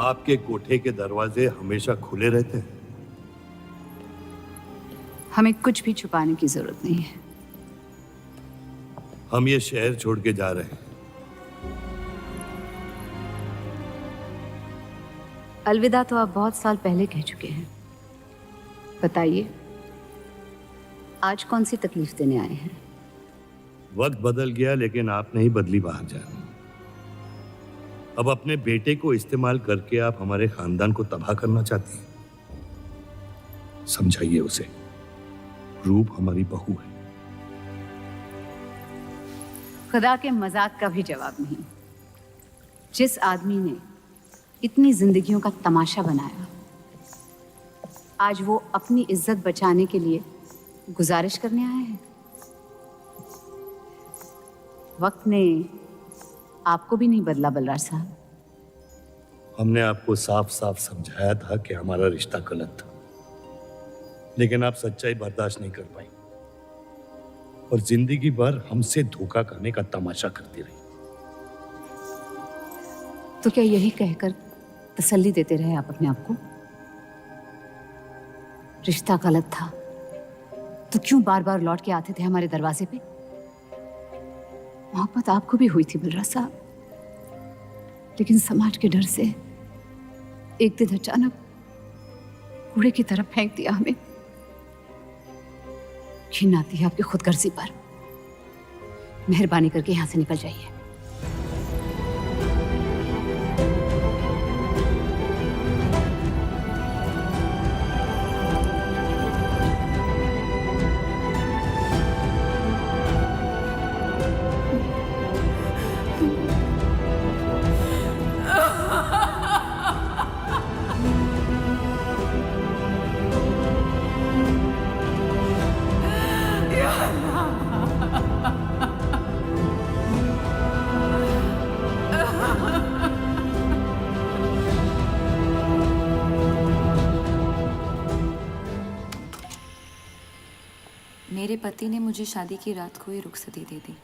आपके कोठे के दरवाजे हमेशा खुले रहते हैं। हमें कुछ भी छुपाने की जरूरत नहीं है। हम ये शहर छोड़ के जा रहे हैं। अलविदा तो आप बहुत साल पहले कह चुके हैं। बताइए, आज कौन सी तकलीफ देने आए हैं? वक्त बदल गया, लेकिन आप नहीं बदली बाहरजान। अब अपने बेटे को इस्तेमाल करके आप हमारे खानदान को तबाह करना चाहती हैं। समझाइए उसे, रूप हमारी बहू है। खुदा के मजाक का भी जवाब नहीं। जिस आदमी ने इतनी जिंदगियों का तमाशा बनाया, आज वो अपनी इज्जत बचाने के लिए गुजारिश करने आए हैं। वक्त ने आपको भी नहीं बदला बलराज साहब। हमने आपको साफ साफ समझाया था कि हमारा रिश्ता गलत था, लेकिन आप सच्चाई बर्दाश्त नहीं कर पाई और जिंदगी भर हमसे धोखा करने का तमाशा करती रही। तो क्या यही कहकर तसल्ली देते रहे आप अपने आप को? रिश्ता गलत था तो क्यों बार बार लौट के आते थे हमारे दरवाजे पे? मोहब्बत आपको भी हुई थी बलराज साहब, लेकिन समाज के डर से एक दिन अचानक कूड़े की तरफ फेंक दिया हमें। घिन आती है आपकी खुदगर्जी पर। मेहरबानी करके यहां से निकल जाइए। मेरे पति ने मुझे शादी की रात को ही रुखसती दे दी।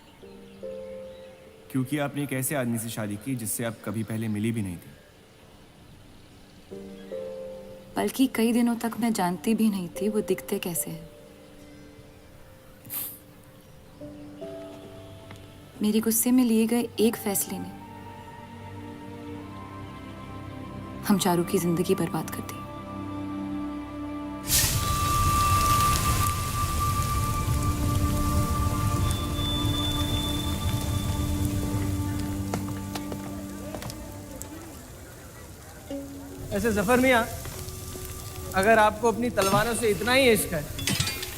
क्योंकि आपने एक ऐसे आदमी से शादी की जिससे आप कभी पहले मिली भी नहीं थी। बल्कि कई दिनों तक मैं जानती भी नहीं थी वो दिखते कैसे हैं। मेरे गुस्से में लिए गए एक फैसले ने हम चारू की जिंदगी बर्बाद कर दी। ऐसे जफर मियाँ, अगर आपको अपनी तलवारों से इतना ही इश्क है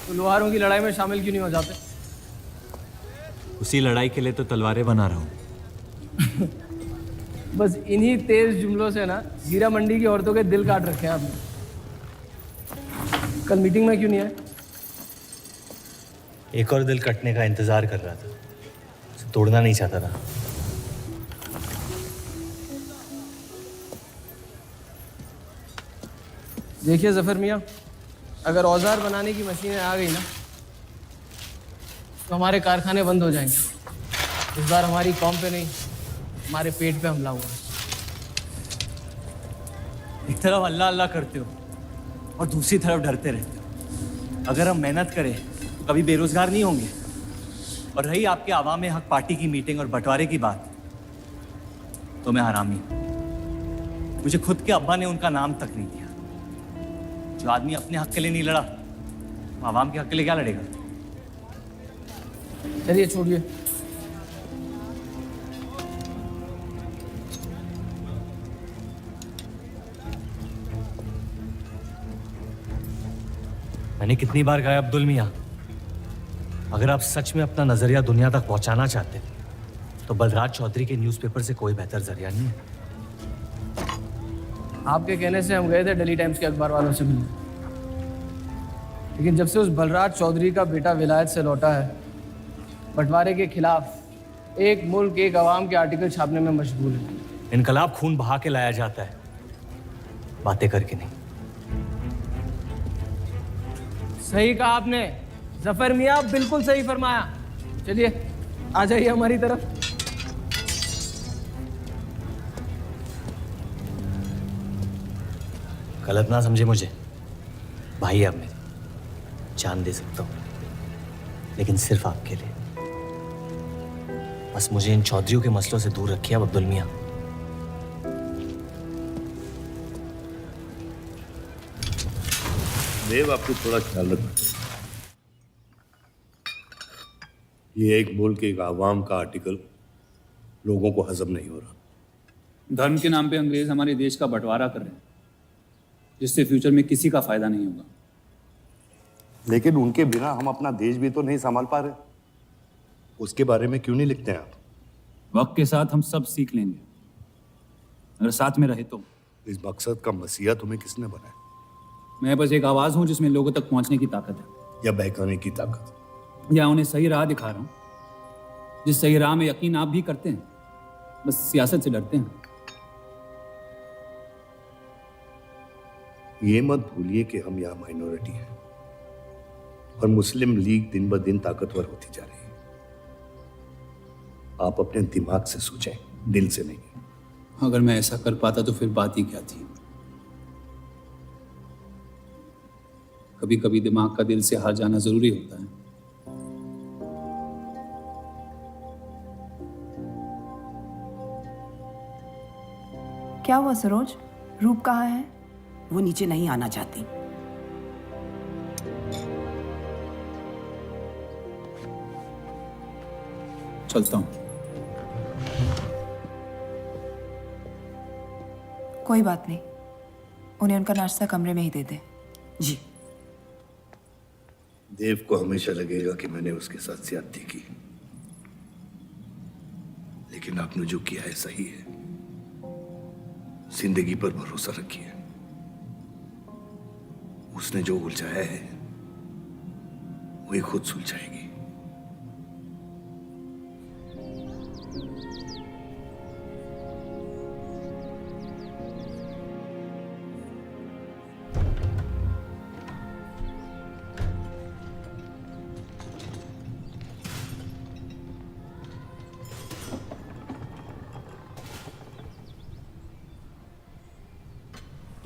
तो लोहारों की लड़ाई में शामिल क्यों नहीं हो जाते? उसी लड़ाई के लिए तो तलवारें बना रहा हूँ। बस इन्हीं तेज जुमलों से ना हीरा मंडी की औरतों के दिल काट रखे हैं आपने। कल मीटिंग में क्यों नहीं आए? एक और दिल कटने का इंतजार कर रहा था, उसे तोड़ना नहीं चाहता था। देखिए जफर मियाँ, अगर औजार बनाने की मशीनें आ गई ना तो हमारे कारखाने बंद हो जाएंगे। इस बार हमारी कौम पे नहीं, हमारे पेट पे हमला हुआ। एक तरफ अल्लाह अल्लाह करते हो और दूसरी तरफ डरते रहते हो। अगर हम मेहनत करें तो कभी बेरोजगार नहीं होंगे। और रही आपके आवाम हक पार्टी की मीटिंग और बंटवारे की बात, तो मैं हरामी। मुझे खुद के अब्बा ने उनका नाम तक नहीं दिया। जो आदमी अपने हक के लिए नहीं लड़ा, वो आवाम के हक के लिए क्या लड़ेगा? चलिए छोड़िए। मैंने कितनी बार कहा अब्दुल मियाँ, अगर आप सच में अपना नजरिया दुनिया तक पहुंचाना चाहते तो बलराज चौधरी के न्यूज़पेपर से कोई बेहतर जरिया नहीं है। आपके कहने से हम गए थे दिल्ली टाइम्स के अखबार वालों से मिलने, लेकिन जब से उस बलराज चौधरी का बेटा विलायत से लौटा है, बंटवारे के खिलाफ एक मुल्क एक आवाम के आर्टिकल छापने में मशगूल है। इनकलाब खून बहा के लाया जाता है, बातें करके नहीं। सही कहा आपने जफर मियाँ, बिल्कुल सही फरमाया। चलिए आ जाइए हमारी तरफ। गलत ना समझे मुझे, भाई आप मेरे, जान दे सकता हूँ, लेकिन सिर्फ आपके लिए। बस मुझे इन चौधरियों के मसलों से दूर रखिए अब अब्दुल मियाँ। देव, आपको थोड़ा ख्याल रखना चाहिए। ये एक मुल्क, एक आवाम का आर्टिकल लोगों को हजम नहीं हो रहा। धर्म के नाम पे अंग्रेज हमारे देश का बंटवारा कर रहे हैं, जिससे फ्यूचर में किसी का फायदा नहीं होगा। लेकिन उनके बिना हम अपना देश भी तो नहीं संभाल पा रहे। उसके बारे में क्यों नहीं लिखते हैं आप? वक्त के साथ हम सब सीख लेंगे, अगर साथ में रहे तो। इस मकसद का मसीहा तुम्हें किसने बनाया? मैं बस एक आवाज हूं जिसमें लोगों तक पहुंचने की ताकत है, या बहकाने की ताकत? या उन्हें सही राह दिखा रहा हूं, जिस सही राह में यकीन आप भी करते हैं, बस सियासत से डरते हैं। ये मत भूलिए कि हम यहाँ माइनॉरिटी हैं और मुस्लिम लीग दिन ब दिन ताकतवर होती जा रही है। आप अपने दिमाग से सोचें, दिल से नहीं। अगर मैं ऐसा कर पाता तो फिर बात ही क्या थी। कभी कभी दिमाग का दिल से हार जाना जरूरी होता है। क्या हुआ सरोज? रूप कहाँ है? वो नीचे नहीं आना चाहती। चलता हूं। कोई बात नहीं, उन्हें उनका नाश्ता कमरे में ही दे दे। जी। देव को हमेशा लगेगा कि मैंने उसके साथ ज्यादती की, लेकिन आपने जो किया है सही है। जिंदगी पर भरोसा रखिए, उसने जो उलझाया है वही खुद सुलझाएगी।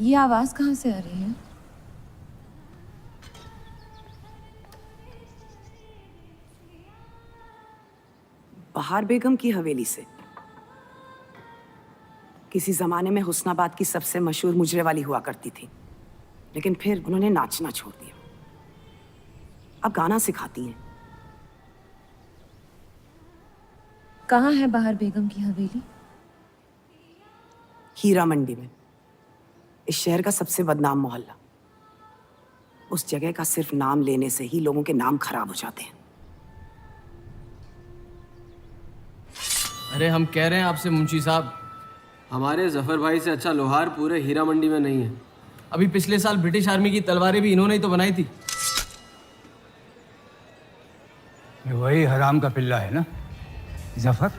ये आवाज कहाँ से आ रही है? बहार बेगम की हवेली से। किसी जमाने में हुस्नाबाद की सबसे मशहूर मुजरे वाली हुआ करती थी, लेकिन फिर उन्होंने नाचना छोड़ दिया। अब गाना सिखाती हैं। कहाँ है बहार बेगम की हवेली? हीरा मंडी में, इस शहर का सबसे बदनाम मोहल्ला। उस जगह का सिर्फ नाम लेने से ही लोगों के नाम खराब हो जाते हैं। अरे हम कह रहे हैं आपसे मुंशी साहब, हमारे जफर भाई से अच्छा लोहार पूरे हीरा मंडी में नहीं है। अभी पिछले साल ब्रिटिश आर्मी की तलवारें भी इन्होंने ही तो बनाई थी। ये वही हराम का पिल्ला है ना जफर?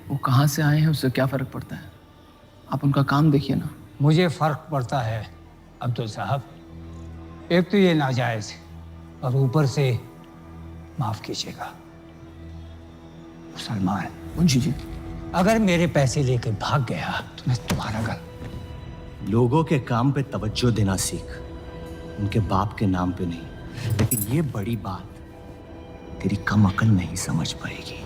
वो कहाँ से आए हैं उससे क्या फर्क पड़ता है? आप उनका काम देखिए ना। मुझे फर्क पड़ता है अब्दुल साहब। एक तो ये नाजायज और ऊपर से माफ कीजिएगा मुसलमान मुंशी जी, अगर मेरे पैसे लेकर भाग गया तो मैं तुम्हारा गल। लोगों के काम पे तवज्जो देना सीख, उनके बाप के नाम पे नहीं। लेकिन ये बड़ी बात तेरी कम अकल नहीं समझ पाएगी।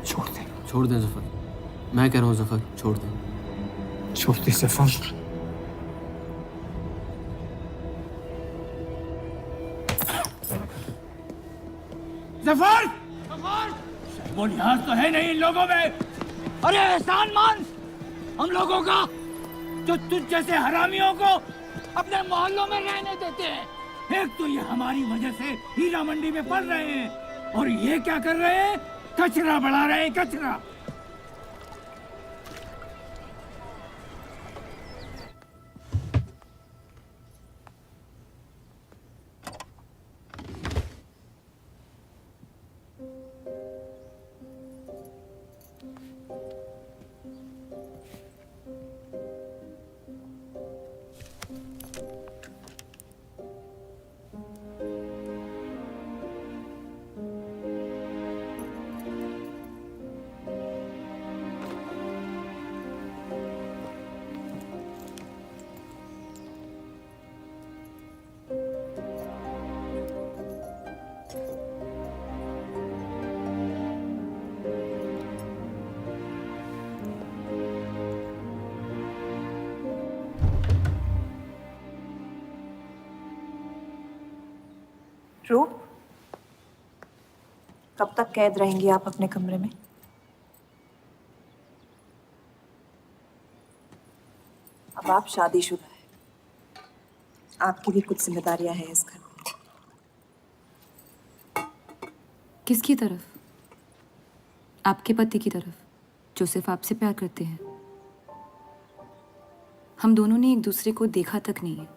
छोड़ दे, छोड़ दें जफर। मैं कह रहा हूँ जफर, छोड़ दें। छोड़ दे जफर। जफर! वो लिहाज तो है नहीं इन लोगों में। अरे एहसान मान हम लोगों का, जो तुझ जैसे हरामियों को अपने मोहल्लों में रहने देते हैं। एक तो ये हमारी वजह से हीरा मंडी में पड़ रहे हैं, और ये क्या कर रहे हैं? कचरा बढ़ा रहे हैं, कचरा। रूप, कब तक कैद रहेंगी आप अपने कमरे में? अब आप शादीशुदा है, आपकी भी कुछ जिम्मेदारियां हैं इस घर में। किसकी तरफ? आपके पति की तरफ, जो सिर्फ आपसे प्यार करते हैं। हम दोनों ने एक दूसरे को देखा तक नहीं है।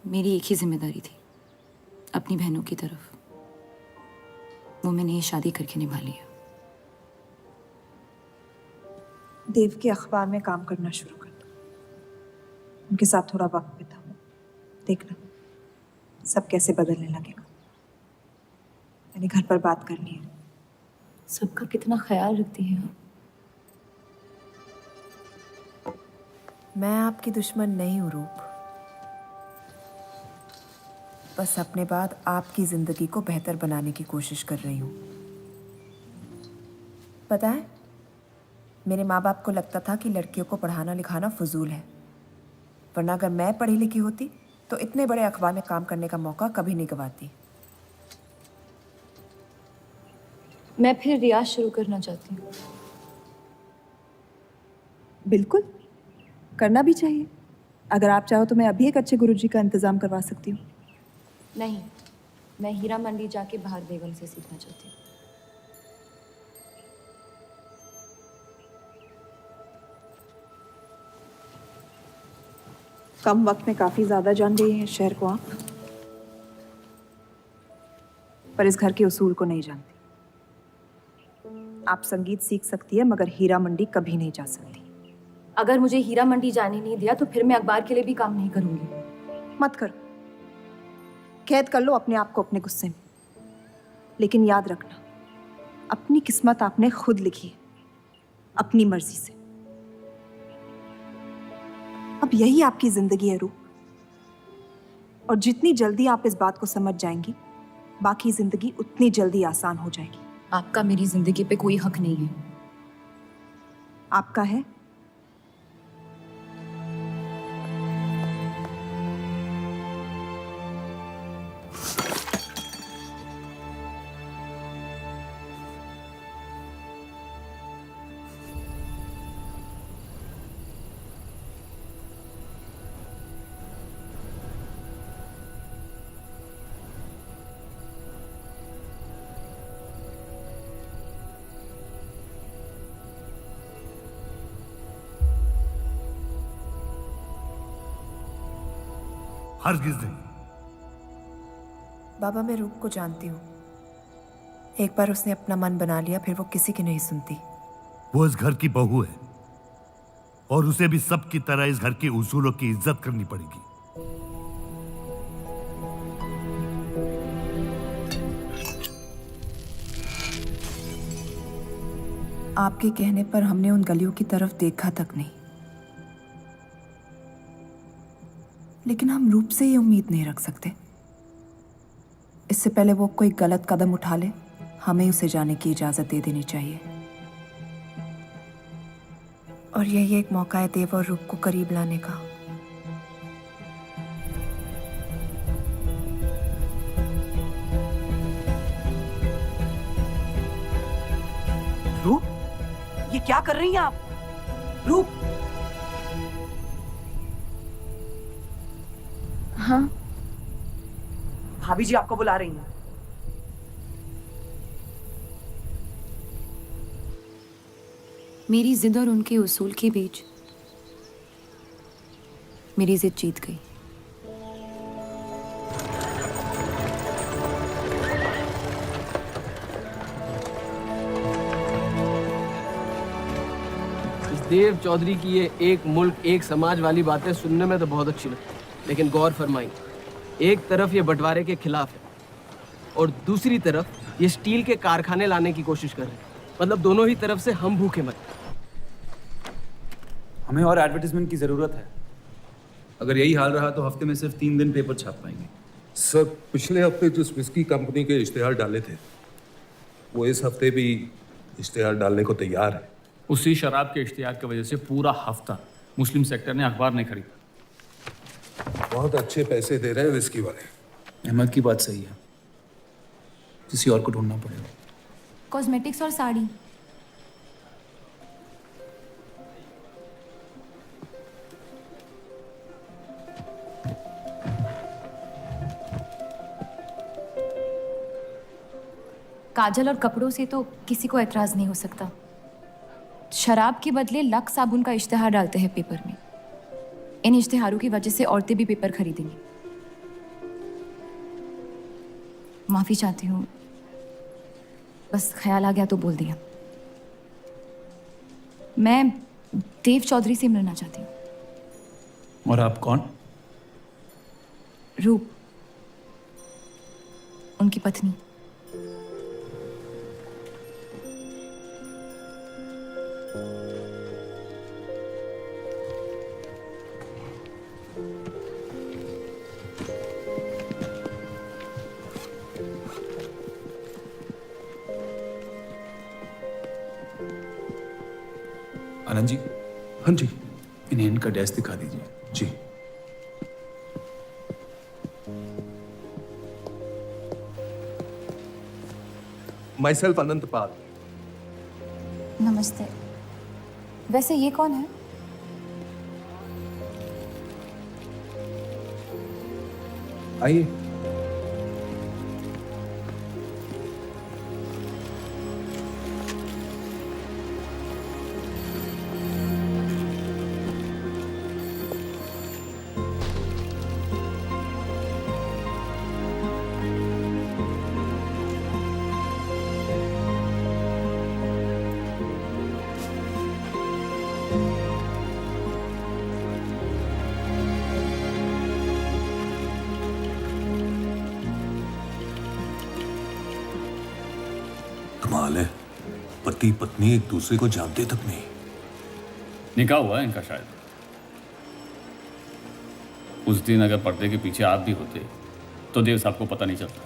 मेरी एक ही जिम्मेदारी थी, अपनी बहनों की तरफ। वो मैंने ये शादी करके निभा लिया। देव के अखबार में काम करना शुरू कर दो, उनके साथ थोड़ा वक्त बिताओ, देखना सब कैसे बदलने लगेगा। मैंने घर पर बात करनी है। सबका कितना ख्याल रखती हैं आप। मैं आपकी दुश्मन नहीं हूँ रूप, बस अपने बाद आपकी जिंदगी को बेहतर बनाने की कोशिश कर रही हूँ। पता है, मेरे माँ बाप को लगता था कि लड़कियों को पढ़ाना लिखाना फजूल है, वरना अगर मैं पढ़ी लिखी होती तो इतने बड़े अखबार में काम करने का मौका कभी नहीं गंवाती। मैं फिर रियाज शुरू करना चाहती हूँ। बिल्कुल, करना भी चाहिए। अगर आप चाहो तो मैं अभी एक अच्छे गुरुजी का इंतजाम करवा सकती हूँ। नहीं, मैं हीरा मंडी जाके बाहर बेगम से सीखना चाहती हूँ। कम वक्त में काफी ज्यादा जान गई हैं इस शहर को आप, पर इस घर के उसूल को नहीं जानती। आप संगीत सीख सकती है, मगर हीरा मंडी कभी नहीं जा सकती। अगर मुझे हीरा मंडी जाने नहीं दिया तो फिर मैं अखबार के लिए भी काम नहीं करूंगी। मत करो, कैद कर लो अपने आप को अपने गुस्से में, लेकिन याद रखना, अपनी किस्मत आपने खुद लिखी है, अपनी मर्जी से। अब यही आपकी जिंदगी है रूप, और जितनी जल्दी आप इस बात को समझ जाएंगी, बाकी जिंदगी उतनी जल्दी आसान हो जाएगी। आपका मेरी जिंदगी पे कोई हक नहीं है। आपका है। हरगिज नहीं। बाबा, मैं रूप को जानती हूँ। एक बार उसने अपना मन बना लिया, फिर वो किसी की नहीं सुनती। वो इस घर की बहू है और उसे भी सबकी तरह इस घर के उसूलों की इज्जत करनी पड़ेगी। आपके कहने पर हमने उन गलियों की तरफ देखा तक नहीं, लेकिन हम रूप से ये उम्मीद नहीं रख सकते। इससे पहले वो कोई गलत कदम उठा ले, हमें उसे जाने की इजाजत दे देनी चाहिए। और यही एक मौका है देव और रूप को करीब लाने का। रूप, ये क्या कर रही हैं आप? रूप। हाँ, भाभी जी आपको बुला रही हैं। मेरी जिद और उनके उसूल के बीच मेरी जिद जीत गई। देव चौधरी की ये एक मुल्क एक समाज वाली बातें सुनने में तो बहुत अच्छी लगती, लेकिन गौर फरमाई, एक तरफ ये बंटवारे के खिलाफ है और दूसरी तरफ ये स्टील के कारखाने लाने की कोशिश कर रहे हैं। मतलब दोनों ही तरफ से हम भूखे मत। हमें और एडवर्टाइजमेंट की ज़रूरत है। अगर यही हाल रहा तो हफ्ते में सिर्फ 3 दिन पेपर छाप पाएंगे। सर, पिछले हफ्ते जिस विस्की कंपनी के इश्तेहार डाले थे, वो इस हफ्ते भी इश्तेहार डालने को तैयार है। उसी शराब के इश्तिहार की वजह से पूरा हफ्ता मुस्लिम सेक्टर ने अखबार नहीं खरीदा। बहुत अच्छे पैसे दे रहे हैं विस्की वाले। अहमद की बात सही है, किसी और को ढूंढना पड़ेगा। कॉस्मेटिक्स और साड़ी। काजल और कपड़ों से तो किसी को एतराज नहीं हो सकता। शराब के बदले लक्स साबुन का इश्तिहार डालते हैं पेपर में। इन इश्तिहारों की वजह से औरतें भी पेपर खरीदेंगी। माफी चाहती हूँ, बस ख्याल आ गया तो बोल दिया। मैं देव चौधरी से मिलना चाहती हूँ। और आप कौन? रूप, उनकी पत्नी। आनंद जी। हाँ जी। इन्हें इनका डेस्क दिखा दीजिए। जी। माई सेल्फ अनंत पाल। नमस्ते। वैसे ये कौन है? आइए। कमाल है, पति पत्नी एक दूसरे को जानते तक नहीं। निकाह हुआ है इनका शायद। उस दिन अगर पर्दे के पीछे आप भी होते तो देव साहब को पता नहीं चलता।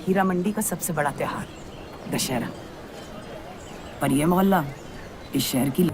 हीरा मंडी का सबसे बड़ा त्योहार दशहरा, पर यह मोहल्ला इस शहर की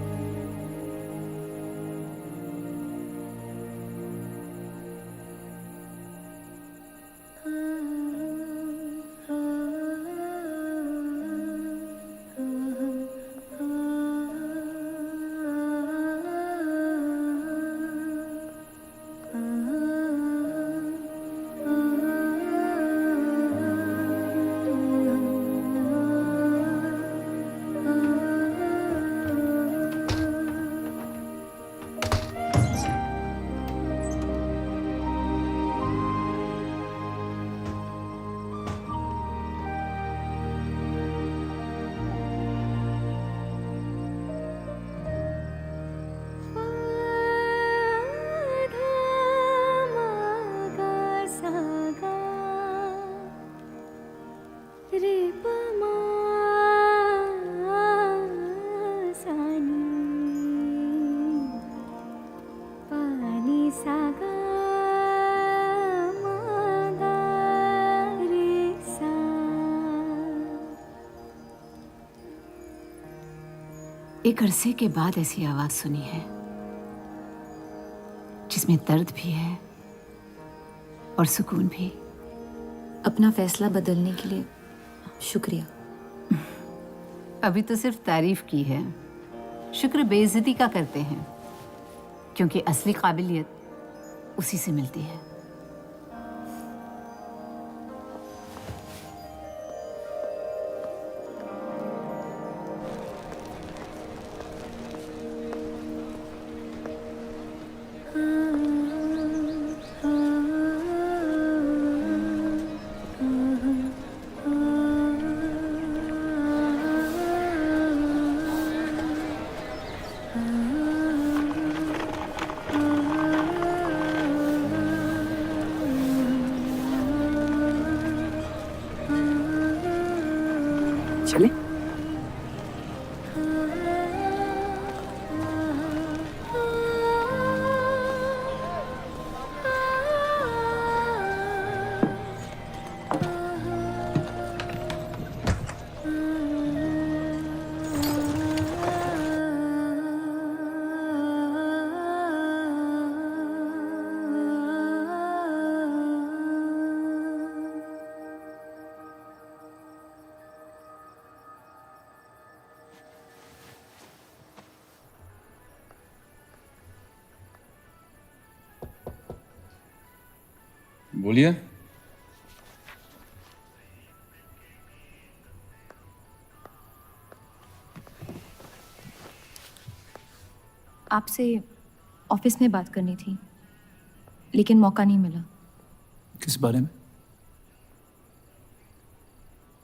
एक अरसे के बाद ऐसी आवाज सुनी है जिसमें दर्द भी है और सुकून भी। अपना फैसला बदलने के लिए शुक्रिया। अभी तो सिर्फ तारीफ की है, शुक्र बेइज्जती का करते हैं, क्योंकि असली काबिलियत उसी से मिलती है। चले? बोलिए। आपसे ऑफिस में बात करनी थी, लेकिन मौका नहीं मिला। किस बारे में?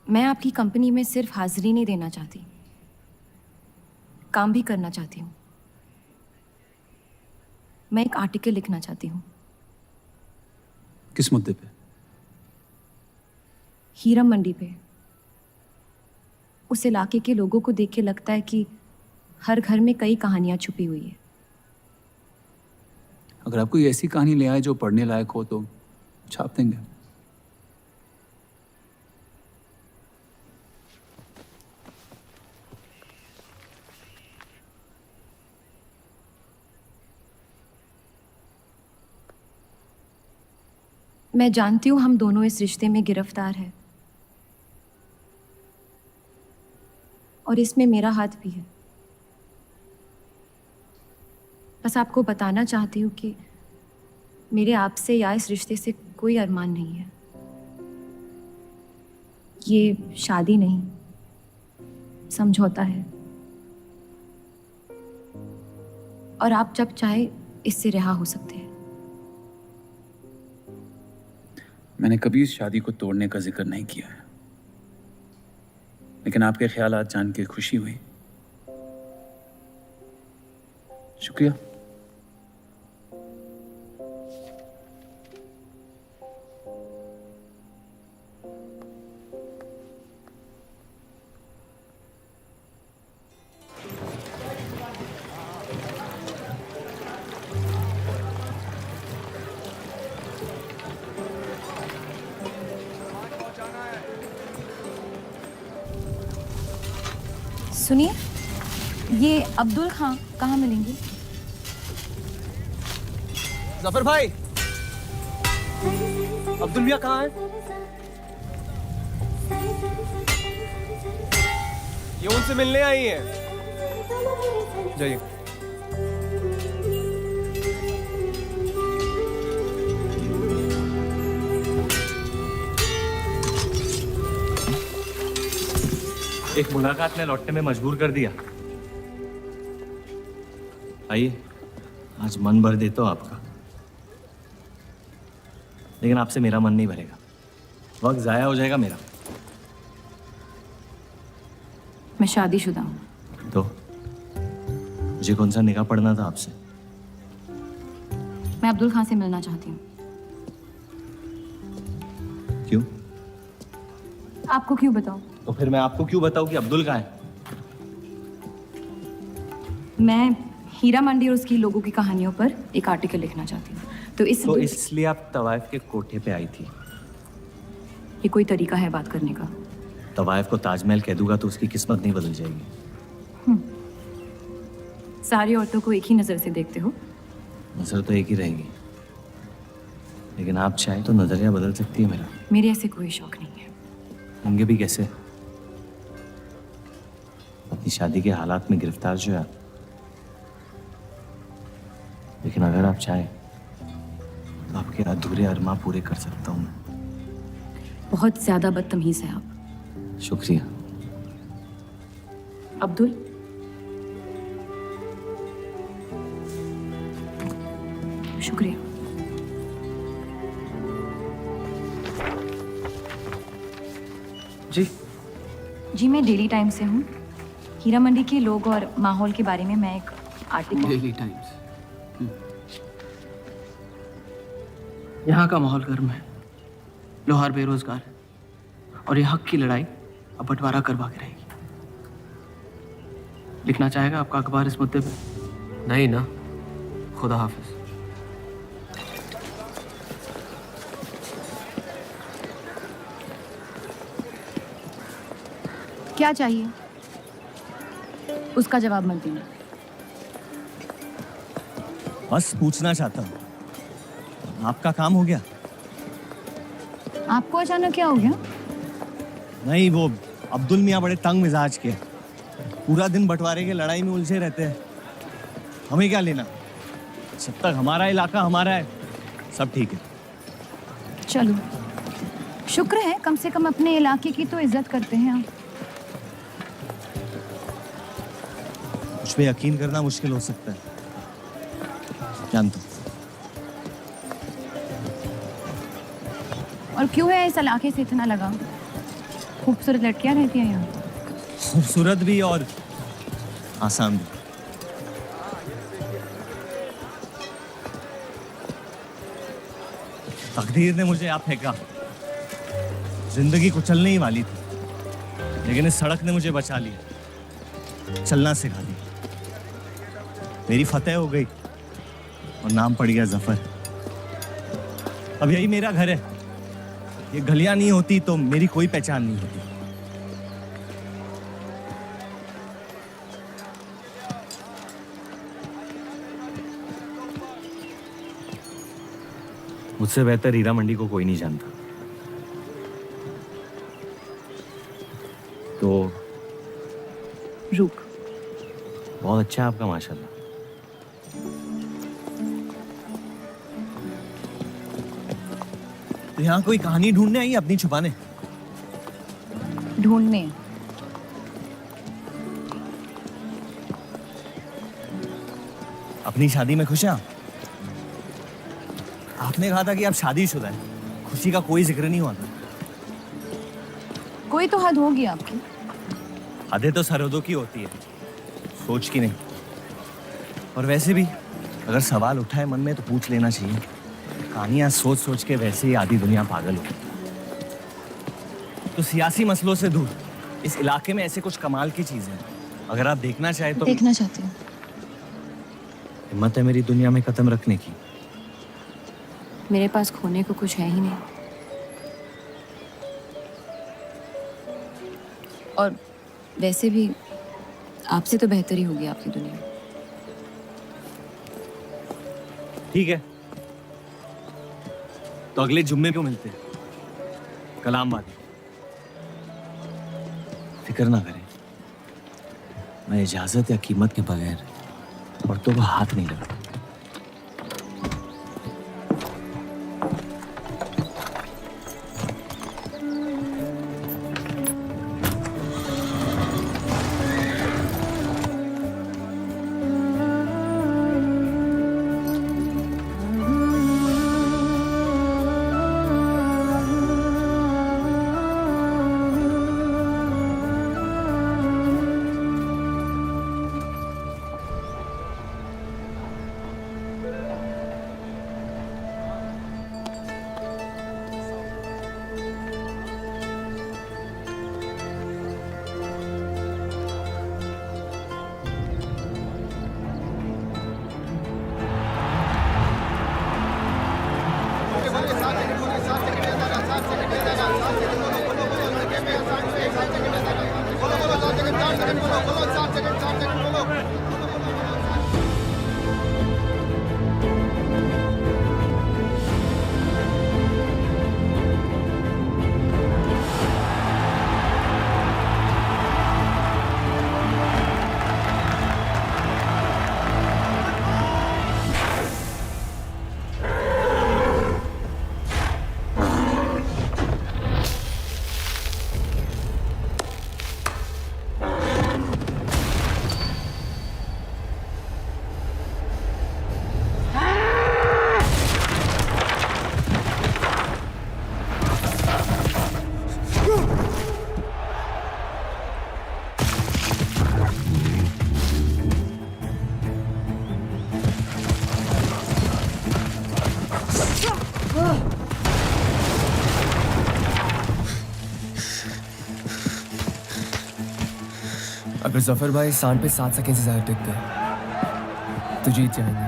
मैं आपकी कंपनी में सिर्फ हाजिरी नहीं देना चाहती, काम भी करना चाहती हूँ। मैं एक आर्टिकल लिखना चाहती हूँ। किस मुद्दे पे? हीरा मंडी पे। उस इलाके के लोगों को देख के लगता है कि हर घर में कई कहानियां छुपी हुई है। अगर आप कोई ऐसी कहानी ले आए जो पढ़ने लायक हो तो छाप देंगे। मैं जानती हूँ हम दोनों इस रिश्ते में गिरफ्तार हैं, और इसमें मेरा हाथ भी है। बस आपको बताना चाहती हूँ कि मेरे आपसे या इस रिश्ते से कोई अरमान नहीं है। ये शादी नहीं, समझौता है, और आप जब चाहे इससे रिहा हो सकते हैं। मैंने कभी इस शादी को तोड़ने का जिक्र नहीं किया है, लेकिन आपके ख्यालात जान के खुशी हुई। शुक्रिया। सुनिए, ये अब्दुल खां कहाँ मिलेंगे? जफर भाई, अब्दुल मियां कहाँ है? ये उनसे मिलने आई है। जाइए। एक मुलाकात ने लौटने में मजबूर कर दिया। आइए, आज मन भर देता हूं आपका, लेकिन आपसे मेरा मन नहीं भरेगा। वक्त जाया हो जाएगा मेरा। मैं शादीशुदा हूँ। तो मुझे कौन सा निगाह पड़ना था आपसे? मैं अब्दुल खां से मिलना चाहती हूँ। क्यों? आपको क्यों बताऊँ? तो फिर मैं आपको क्यों बताऊं कि अब्दुल कहाँ है? मैं हीरा मंडी और उसकी लोगों की कहानियों पर एक आर्टिकल लिखना चाहती हूँ। तो इसलिए आप तवाइफ के कोठे पे आई थी? ये कोई तरीका है बात करने का? तवाइफ को ताजमहल कह दूंगा तो उसकी किस्मत नहीं बदल जाएगी। सारी औरतों को एक ही नजर से देखते हो? नजर तो एक ही रहेगी, लेकिन आप चाहे तो नजरिया बदल सकती है मेरा। मेरे ऐसे कोई शौक नहीं है। होंगे भी कैसे? अपनी शादी के हालात में गिरफ्तार जो है, लेकिन अगर आप चाहें तो आपके अधूरे अरमा पूरे कर सकता हूँ मैं। बहुत ज्यादा बदतमीज है आप। शुक्रिया। अब्दुल, शुक्रिया। जी जी, मैं डेली टाइम्स से हूँ। हीरा मंडी के लोग और माहौल के बारे में मैं एक आर्टिकल। Daily times. यहाँ का माहौल गर्म है, लोहार बेरोजगार है और ये हक की लड़ाई अब बंटवारा करवा के रहेगी। लिखना चाहेगा आपका अखबार इस मुद्दे पे? नहीं ना, खुदा हाफिज। क्या चाहिए उसका जवाब मत देना। बस पूछना चाहता हूँ, आपका काम हो गया? आपको अचानक क्या हो गया? नहीं, वो अब्दुल मियाँ बड़े तंग मिजाज के, पूरा दिन बंटवारे के लड़ाई में उलझे रहते हैं। हमें क्या लेना, जब तक हमारा इलाका हमारा है सब ठीक है। चलो, शुक्र है कम से कम अपने इलाके की तो इज्जत करते हैं आप। मुझ पे यकीन करना मुश्किल हो सकता है, जानता हूं। और क्यों है इस इलाके से इतना लगाव? खूबसूरत लड़कियां रहती हैं यहाँ। खूबसूरत भी और आसान भी। तकदीर ने मुझे यहाँ फेंका। जिंदगी कुचलने ही वाली थी, लेकिन इस सड़क ने मुझे बचा लिया, चलना सिखा दिया। मेरी फतेह हो गई और नाम पड़ गया जफर। अब यही मेरा घर है। ये गलियां नहीं होती तो मेरी कोई पहचान नहीं होती। मुझसे बेहतर हीरा मंडी को कोई नहीं जानता। तो रुक। बहुत अच्छा है आपका, माशाल्लाह। तो यहाँ कोई कहानी ढूंढने आई, अपनी छुपाने? ढूंढने? अपनी शादी में खुश हैं आप? आपने कहा था कि आप शादीशुदा हैं, खुशी का कोई जिक्र नहीं हुआ था। कोई तो हद होगी आपकी। हदें तो सरहदों की होती है, सोच की नहीं। और वैसे भी अगर सवाल उठा है मन में तो पूछ लेना चाहिए। कहानियां सोच सोच के वैसे ही आधी दुनिया पागल हो। तो सियासी मसलों से दूर इस इलाके में ऐसे कुछ कमाल की चीजें हैं, अगर आप देखना चाहे तो। देखना चाहती हूँ। हिम्मत है मेरी दुनिया में कदम रखने की? मेरे पास खोने को कुछ है ही नहीं। और वैसे भी आपसे तो बेहतर ही होगी आपकी दुनिया। ठीक है, तो अगले जुम्मे को मिलते हैं, कलाम बात। फिक्र ना करें, मैं इजाजत या कीमत के बगैर औरतों को हाथ नहीं लगाता। अगर जफर भाई सांड पे 7 सेकंड से ज्यादा टिक गए तो जीत जाएंगे।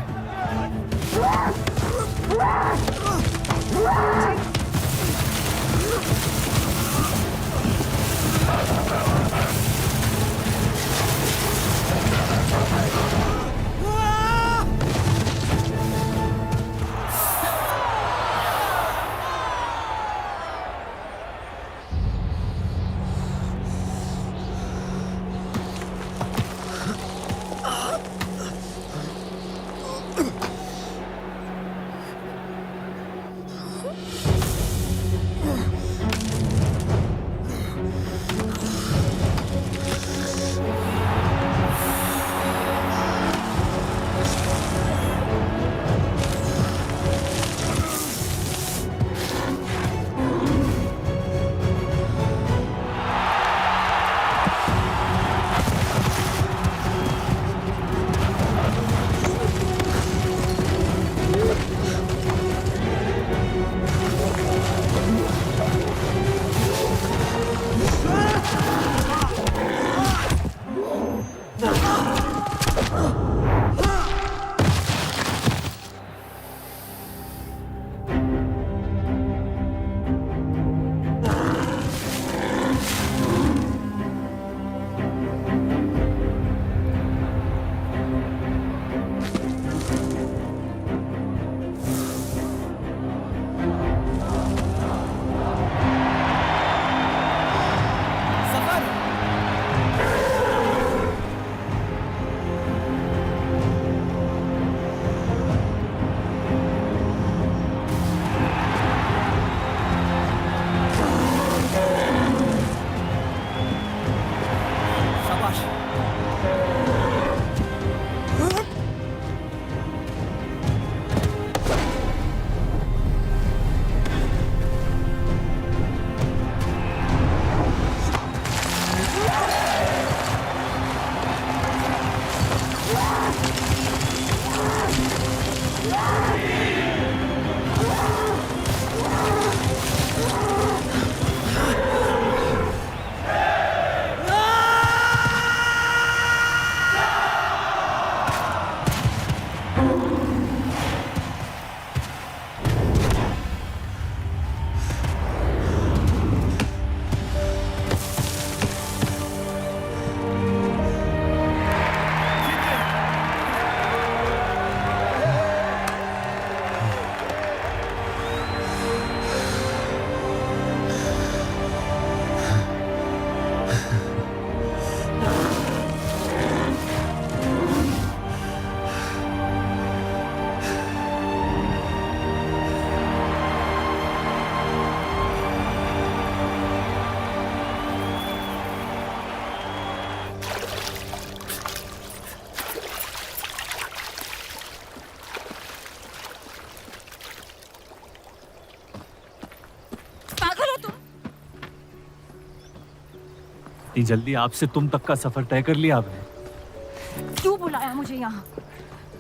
इतनी जल्दी आपसे तुम तक का सफर तय कर लिया आपने? क्यों बुलाया मुझे यहाँ?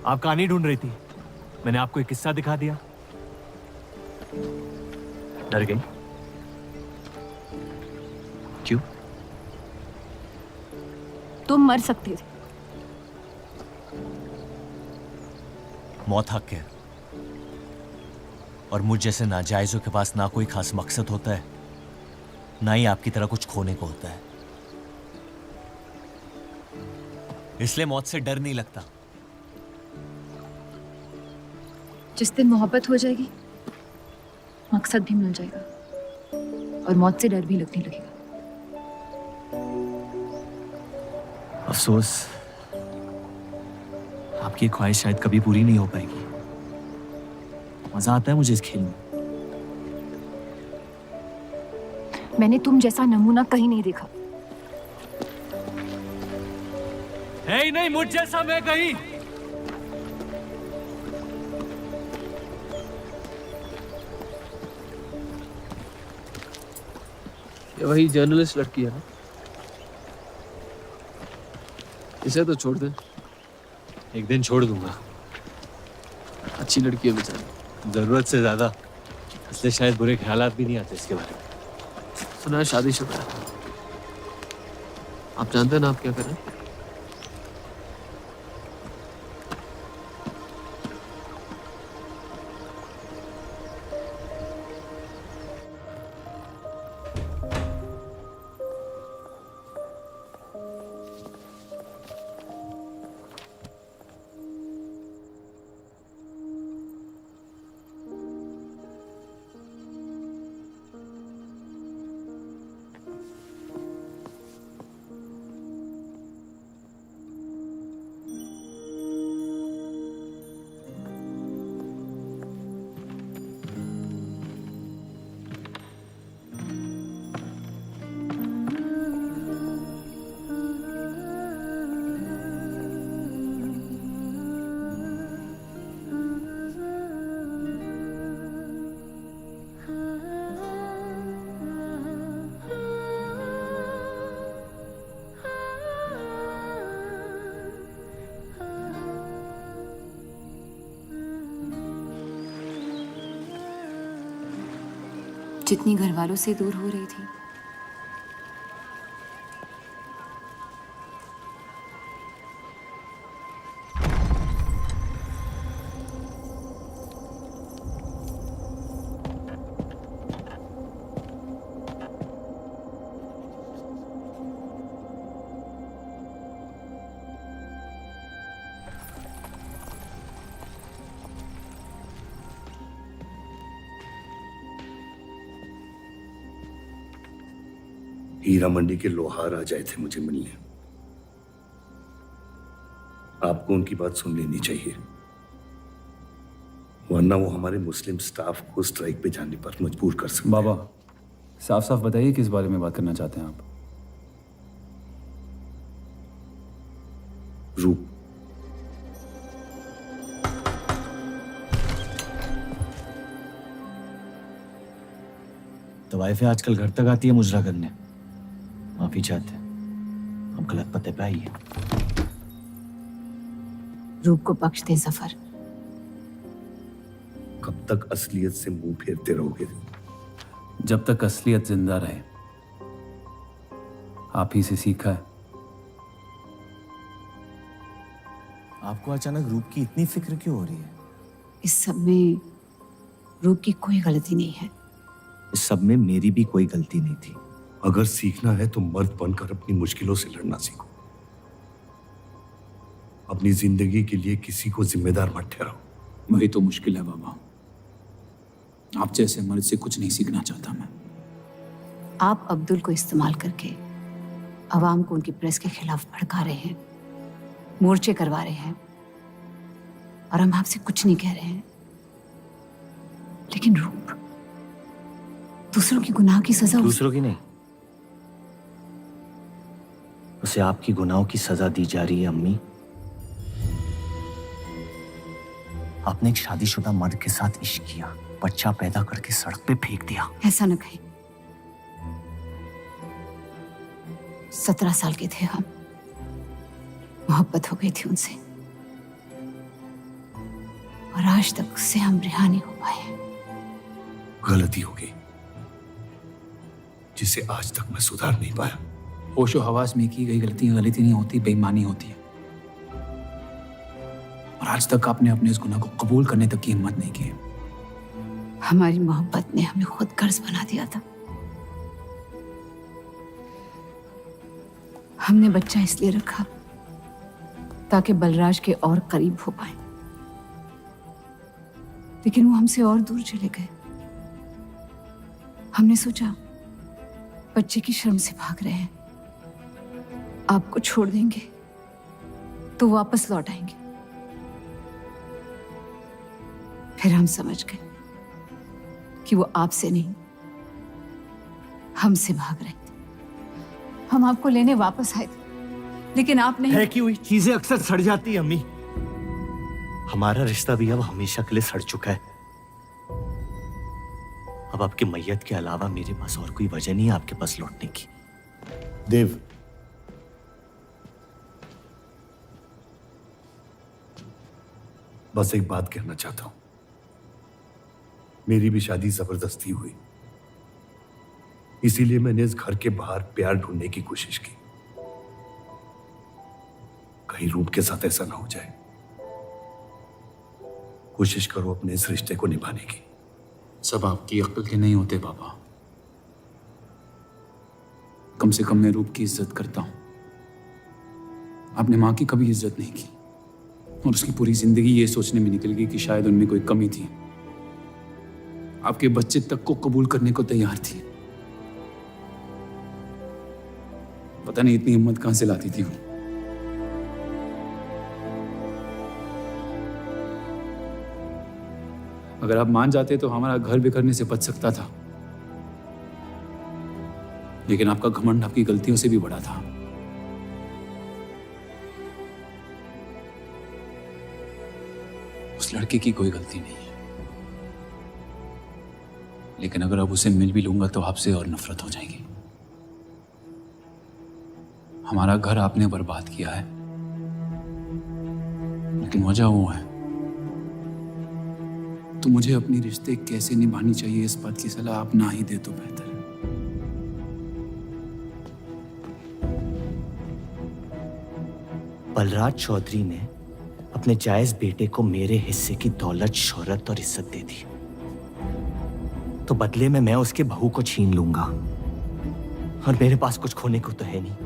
आप कहानी ढूंढ रही थी, मैंने आपको एक किस्सा दिखा दिया। डर गई? क्यों? तुम मर सकते थे। मौत हक है, और मुझ जैसे नाजायजों के पास ना कोई खास मकसद होता है, ना ही आपकी तरह कुछ खोने को होता है। इसलिए मौत से डर नहीं लगता। जिस दिन मोहब्बत हो जाएगी, मकसद भी मिल जाएगा और मौत से डर भी लगने लगेगा। अफसोस, आपकी ख्वाहिश शायद कभी पूरी नहीं हो पाएगी। मजा आता है मुझे इस खेल में। मैंने तुम जैसा नमूना कहीं नहीं देखा। है ही नहीं मुझ जैसा मैं कहीं। ये वही जर्नलिस्ट लड़की है ना? इसे तो छोड़ दे। एक दिन छोड़ दूंगा। अच्छी लड़की है बेचारी। जरूरत से ज्यादा, इसलिए शायद बुरे ख्यालात भी नहीं आते इसके बारे में। सुना है शादीशुदा है। आप जानते हैं ना आप क्या करें? जितनी घर वालों से दूर हो रही थी, हीरा मंडी के लोहार आ जाए थे मुझे मिलने। आपको उनकी बात सुन लेनी चाहिए, वरना वो हमारे मुस्लिम स्टाफ को स्ट्राइक पे जाने पर मजबूर कर सकते। बाबा साफ साफ बताइए किस बारे में बात करना चाहते हैं आप? रूप। तो वाइफ आजकल घर तक आती है मुजरा करने। माफी चाहते हैं, हम गलत पते पे आई है। रूप को बख्श दे जफर। कब तक असलियत से मुंह फेरते रहोगे? जब तक असलियत जिंदा रहे। आप ही से सीखा है। आपको अचानक रूप की इतनी फिक्र क्यों हो रही है? इस सब में रूप की कोई गलती नहीं है। इस सब में मेरी भी कोई गलती नहीं थी। अगर सीखना है तो मर्द बनकर अपनी मुश्किलों से लड़ना सीखो। अपनी जिंदगी के लिए किसी को जिम्मेदार मत ठहराओ। वही तो मुश्किल है बाबा। आप जैसे मर्द से कुछ नहीं सीखना चाहता मैं। आप अब्दुल को इस्तेमाल करके अवाम को उनकी प्रेस के खिलाफ भड़का रहे हैं, मोर्चे करवा रहे हैं, और हम आपसे कुछ नहीं कह रहे हैं। लेकिन रूप, दूसरों की गुनाह की सजा दूसरों की नहीं, उसे आपकी गुनाहों की सजा दी जा रही है। अम्मी, आपने एक शादीशुदा मर्द के साथ इश्क किया, बच्चा पैदा करके सड़क पे फेंक दिया। ऐसा न कहें। 17 साल के थे हम, मोहब्बत हो गई थी उनसे, और आज तक उससे हम रिहा नहीं हो पाए। गलती हो गई जिसे आज तक मैं सुधार नहीं पाया। होशो हवास में की गई गलती गलती नहीं होती, बेईमानी होती है। और आज तक आपने अपने इस गुनाह को कबूल करने तक की हिम्मत नहीं की। हमारी मोहब्बत ने हमें खुद कर्ज बना दिया था। हमने बच्चा इसलिए रखा ताकि बलराज के और करीब हो पाए, लेकिन वो हमसे और दूर चले गए। हमने सोचा बच्चे की शर्म से भाग रहे हैं, आपको छोड़ देंगे तो वापस लौट आएंगे। फिर हम समझ गए कि वो आपसे नहीं, हमसे भाग रहे थे। हम आपको लेने वापस आए थे, लेकिन आप नहीं। फेंकी हुई चीजें अक्सर सड़ जाती है अम्मी। हमारा रिश्ता भी अब हमेशा के लिए सड़ चुका है। अब आपकी मैयत के अलावा मेरे पास और कोई वजह नहीं है आपके पास लौटने की। देव, बस एक बात कहना चाहता हूं। मेरी भी शादी जबरदस्ती हुई, इसीलिए मैंने इस घर के बाहर प्यार ढूंढने की कोशिश की। कहीं रूप के साथ ऐसा ना हो जाए। कोशिश करो अपने इस रिश्ते को निभाने की। सब आपकी अक्ल के नहीं होते बाबा। कम से कम मैं रूप की इज्जत करता हूं। आपने मां की कभी इज्जत नहीं की, और उसकी पूरी जिंदगी ये सोचने में निकल गई कि शायद उनमें कोई कमी थी। आपके बच्चे तक को कबूल करने को तैयार थी। पता नहीं इतनी हिम्मत कहां से लाती थी वो। अगर आप मान जाते तो हमारा घर बिखरने से बच सकता था, लेकिन आपका घमंड आपकी गलतियों से भी बड़ा था। उस लड़के की कोई गलती नहीं है, लेकिन अगर अब उसे मिल भी लूंगा तो आपसे और नफरत हो जाएगी। हमारा घर आपने बर्बाद किया है, लेकिन वजह वो है तो मुझे अपने रिश्ते कैसे निभानी चाहिए इस बात की सलाह आप ना ही दे तो बेहतर है। बलराज चौधरी ने अपने जायज बेटे को मेरे हिस्से की दौलत, शोहरत और इज्जत दे दी, तो बदले में मैं उसके बहू को छीन लूंगा, और मेरे पास कुछ खोने को तो है नहीं।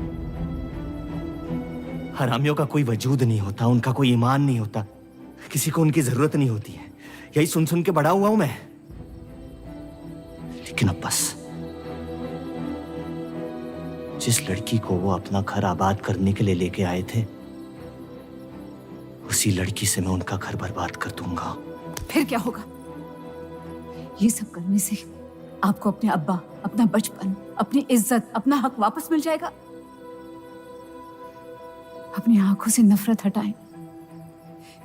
हरामियों का कोई वजूद नहीं होता, उनका कोई ईमान नहीं होता, किसी को उनकी जरूरत नहीं होती है। यही सुन सुन के बड़ा हुआ हूं मैं। लेकिन अब बस, जिस लड़की को वो अपना घर आबाद करने के लिए लेके आए थे, उसी लड़की से मैं उनका घर बर्बाद कर दूंगा। फिर क्या होगा? ये सब करने से आपको अपने अब्बा, अपना बचपन, अपनी इज्जत, अपना हक वापस मिल जाएगा। अपनी आंखों से नफरत हटाएं,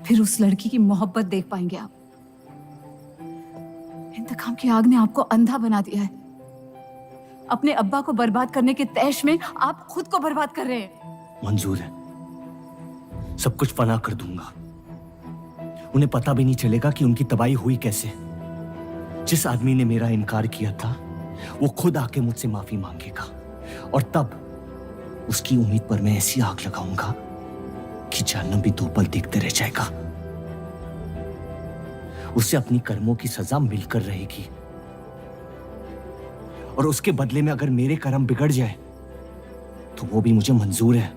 फिर उस लड़की की मोहब्बत देख पाएंगे आप। इंतकाम की आग ने आपको अंधा बना दिया है। अपने अब्बा को बर्बाद करने के तैश में आप खुद को बर्बाद कर रहे हैं। मंजूर है, सब कुछ फना कर दूंगा। उन्हें पता भी नहीं चलेगा कि उनकी तबाही हुई कैसे। जिस आदमी ने मेरा इनकार किया था, वो खुद आके मुझसे माफी मांगेगा, और तब उसकी उम्मीद पर मैं ऐसी आग लगाऊंगा कि जहन्नम भी 2 पल देखते रह जाएगा। उसे अपनी कर्मों की सजा मिलकर रहेगी, और उसके बदले में अगर मेरे कर्म बिगड़ जाए तो वो भी मुझे मंजूर है।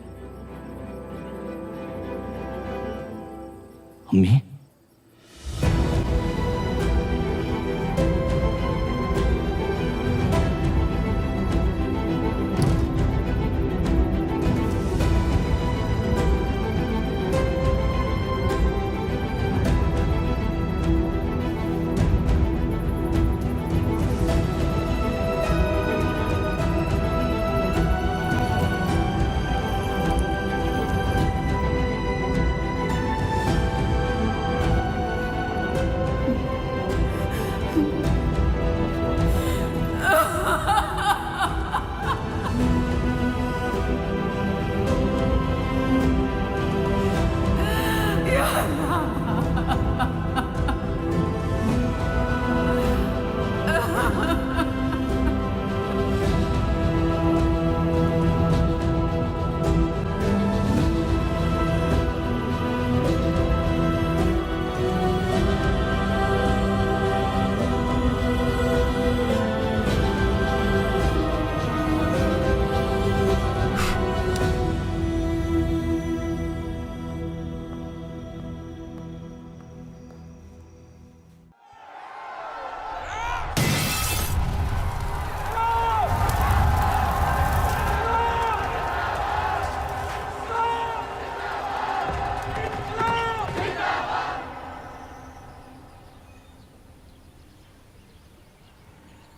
अम्मी,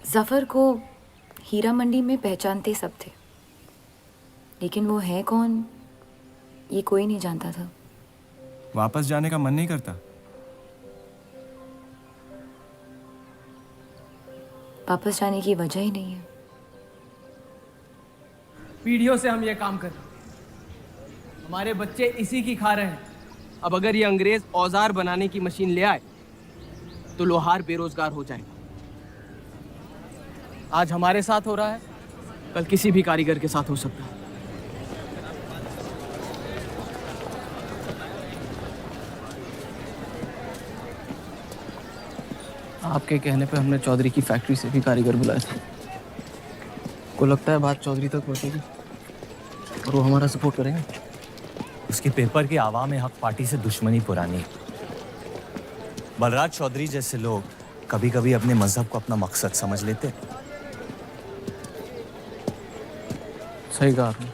जफर को हीरा मंडी में पहचानते सब थे, लेकिन वो है कौन ये कोई नहीं जानता था। वापस जाने का मन नहीं करता? वापस जाने की वजह ही नहीं है। पीढ़ियों से हम ये काम कर रहे हैं, हमारे बच्चे इसी की खा रहे हैं। अब अगर ये अंग्रेज औजार बनाने की मशीन ले आए तो लोहार बेरोजगार हो जाएगा। आज हमारे साथ हो रहा है, कल किसी भी कारीगर के साथ हो सकता है। आपके कहने पे हमने चौधरी की फैक्ट्री से भी कारीगर बुलाए थे। को लगता है बात चौधरी तक पहुंचेगी और वो हमारा सपोर्ट करेंगे। उसके पेपर की आवाम हक पार्टी से दुश्मनी पुरानी है। बलराज चौधरी जैसे लोग कभी कभी अपने मजहब को अपना मकसद समझ लेते। सही कहा आपने।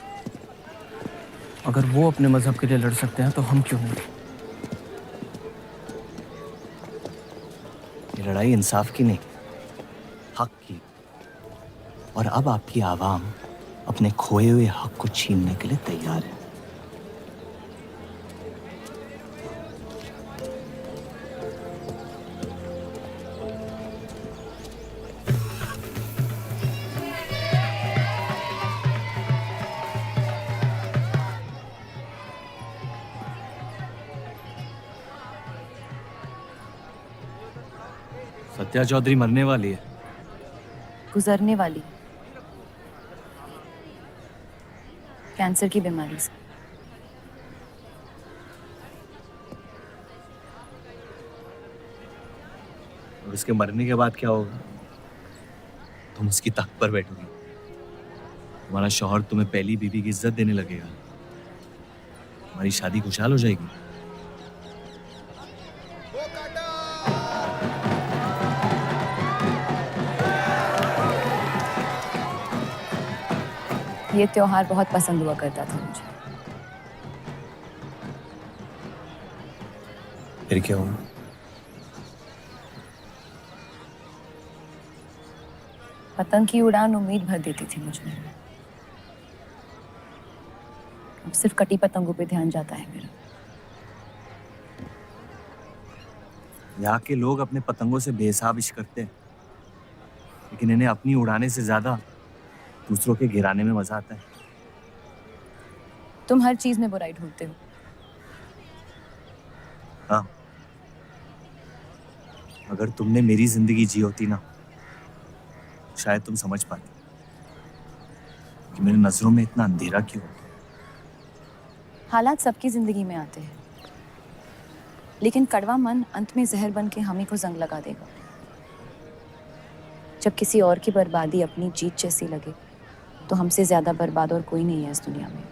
अगर वो अपने मजहब के लिए लड़ सकते हैं तो हम क्यों नहीं? ये लड़ाई इंसाफ की नहीं, हक की। और अब आपकी आवाम अपने खोए हुए हक को छीनने के लिए तैयार है। सत्या चौधरी मरने वाली है। गुजरने वाली, कैंसर की बीमारी से। और उसके मरने के बाद क्या होगा? तुम उसकी तख्त पर बैठोगी, तुम्हारा शौहर तुम्हें पहली बीवी की इज्जत देने लगेगा, तुम्हारी शादी खुशहाल हो जाएगी। ये त्योहार बहुत पसंद हुआ करता था मुझे। फिर क्या हुआ? पतंग की उड़ान उम्मीद भर देती थी मुझमें। अब सिर्फ कटी पतंगों पे ध्यान जाता है मेरा। यहाँ के लोग अपने पतंगों से बेहिसाब इश्क करते हैं, लेकिन इन्हें अपनी उड़ाने से ज्यादा दूसरों के गिराने में मजा आता है। तुम हर चीज में बुराई ढूंढते हो। हाँ, अगर तुमने मेरी जिंदगी जी होती ना, शायद तुम समझ पाते कि मेरी नजरों में इतना अंधेरा क्यों है। हालात सबकी जिंदगी में आते हैं, लेकिन कड़वा मन अंत में जहर बन के हम ही को जंग लगा देगा। जब किसी और की बर्बादी अपनी जीत जैसी लगे, तो हमसे ज्यादा बर्बाद और कोई नहीं है इस दुनिया में।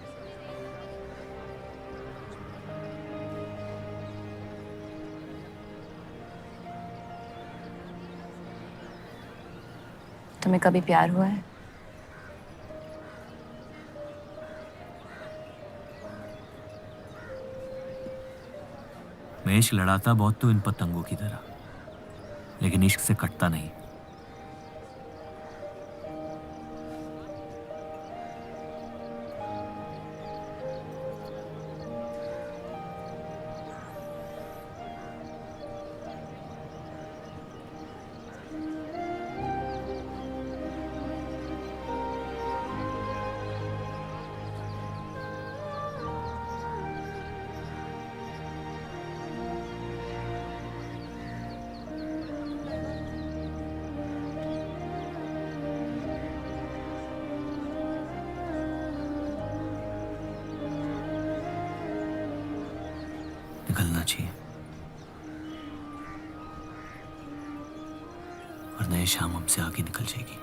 तुम्हें कभी प्यार हुआ है? मैं इश्क लड़ाता बहुत तो इन पतंगों की तरह, लेकिन इश्क से कटता नहीं। निकलना चाहिए, वरना ये शाम हमसे आगे निकल जाएगी।